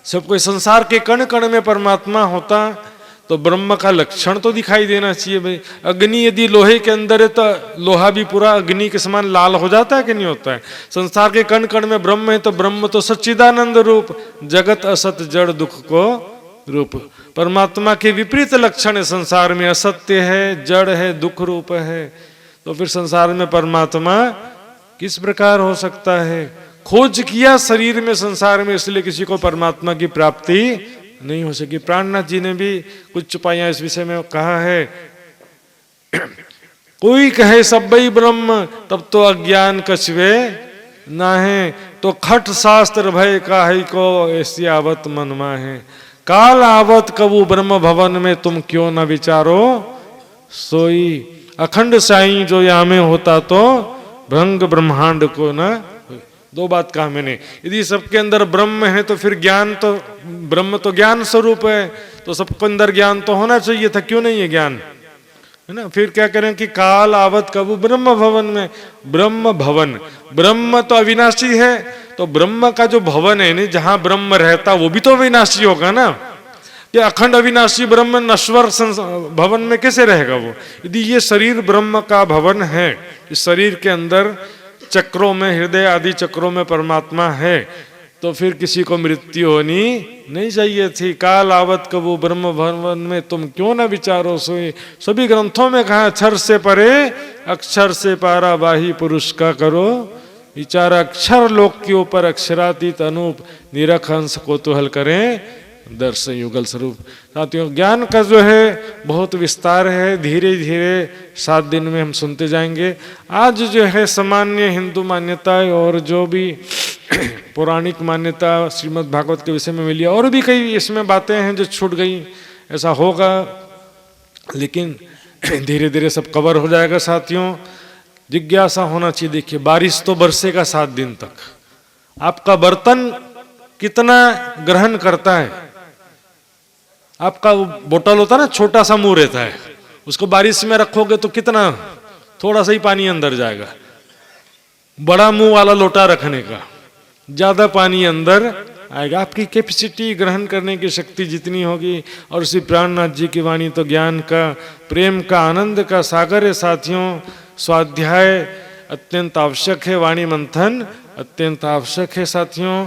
सब कोई। संसार के कण कण में परमात्मा होता तो ब्रह्म का लक्षण तो दिखाई देना चाहिए भाई। अग्नि यदि लोहे के अंदर है तो लोहा भी पूरा अग्नि के समान लाल हो जाता है कि नहीं होता है? संसार के कण कण में ब्रह्म है तो ब्रह्म तो सच्चिदानंद रूप, जगत असत जड़ दुख को रूप। परमात्मा के विपरीत लक्षण है संसार में, असत्य है, जड़ है, दुख रूप है। तो फिर संसार में परमात्मा किस प्रकार हो सकता है? खोज किया शरीर में, संसार में, इसलिए किसी को परमात्मा की प्राप्ति नहीं हो सकी। प्राणनाथ जी ने भी कुछ चुपाइयां इस विषय में कहा है। कोई कहे सब्बई ब्रह्म, तब तो अज्ञान कछवे ना है। तो खट शास्त्र भय काहे को, ऐसी आवत मनमा है। काल आवत कबू ब्रह्म भवन में, तुम क्यों न विचारो सोई। अखंड साई जो यामे होता तो भंग ब्रह्मांड को न। 2 बात कहा मैंने। यदि सबके अंदर ब्रह्म है तो फिर ज्ञान तो, ब्रह्म तो ज्ञान स्वरूप है, तो सबके अंदर ज्ञान तो होना चाहिए था। क्यों नहीं है ज्ञान? है ना। फिर क्या करें कि काल आवत कबू ब्रह्म भवन में। ब्रह्म भवन, ब्रह्म तो अविनाशी है, तो ब्रह्म का जो भवन है नहीं, जहां ब्रह्म रहता वो भी तो अविनाशी होगा ना। ये अखंड अविनाशी ब्रह्म नश्वर भवन में कैसे रहेगा वो? यदि ये शरीर ब्रह्म का भवन है, इस शरीर के अंदर चक्रों में, हृदय आदि चक्रों में परमात्मा है, तो फिर किसी को मृत्यु होनी नहीं चाहिए थी। काल आवत कबू ब्रह्म भवन में तुम क्यों न विचारो सोई। सभी ग्रंथों में कहा अक्षर से परे अक्षर से पारा बाही पुरुष का करो विचार। अक्षर लोक के ऊपर अक्षरातीत अनूप निरख अंश कौतूहल करें दर्शन युगल स्वरूप। साथियों ज्ञान का जो है बहुत विस्तार है, धीरे धीरे 7 दिन में हम सुनते जाएंगे। आज जो है सामान्य हिंदू मान्यता और जो भी पौराणिक मान्यता श्रीमद् भागवत के विषय में मिली, और भी कई इसमें बातें हैं जो छूट गई, ऐसा होगा लेकिन धीरे धीरे सब कवर हो जाएगा। साथियों जिज्ञासा होना चाहिए। देखिए बारिश तो बरसेगा 7 दिन तक, आपका बर्तन कितना ग्रहण करता है। आपका बोतल होता है ना, छोटा सा मुंह रहता है, उसको बारिश में रखोगे तो कितना, थोड़ा सा ही पानी अंदर जाएगा। बड़ा मुंह वाला लोटा रखने का, ज्यादा पानी अंदर आएगा। आपकी कैपेसिटी ग्रहण करने की शक्ति जितनी होगी। और श्री प्राणनाथ जी की वाणी तो ज्ञान का, प्रेम का, आनंद का सागर है। साथियों स्वाध्याय अत्यंत आवश्यक है, वाणी मंथन अत्यंत आवश्यक है। साथियों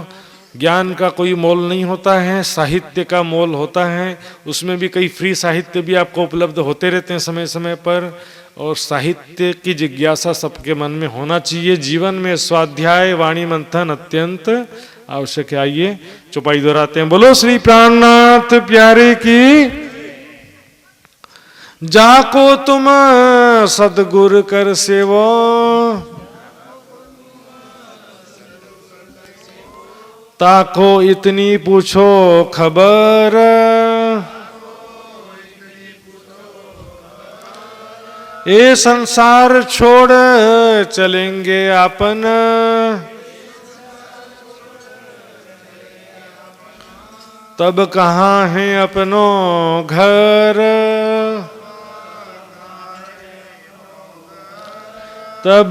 ज्ञान का कोई मोल नहीं होता है, साहित्य का मोल होता है। उसमें भी कई फ्री साहित्य भी आपको उपलब्ध होते रहते हैं समय समय पर। और साहित्य की जिज्ञासा सबके मन में होना चाहिए। जीवन में स्वाध्याय वाणी मंथन अत्यंत आवश्यक है। आइए चौपाई दोहराते हैं। बोलो श्री प्राणनाथ प्यारे की। जाको तुम सदगुरु कर सेवो, ताको इतनी पूछो खबर, ये संसार छोड़ चलेंगे अपन, तब कहाँ है अपनों घर, तब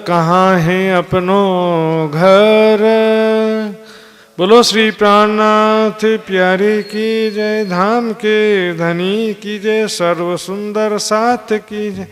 कहाँ है अपनों घर। बोलो श्री प्राणनाथ प्यारे की जय, धाम के धनी की जय, सर्व सुंदर साथ की जय।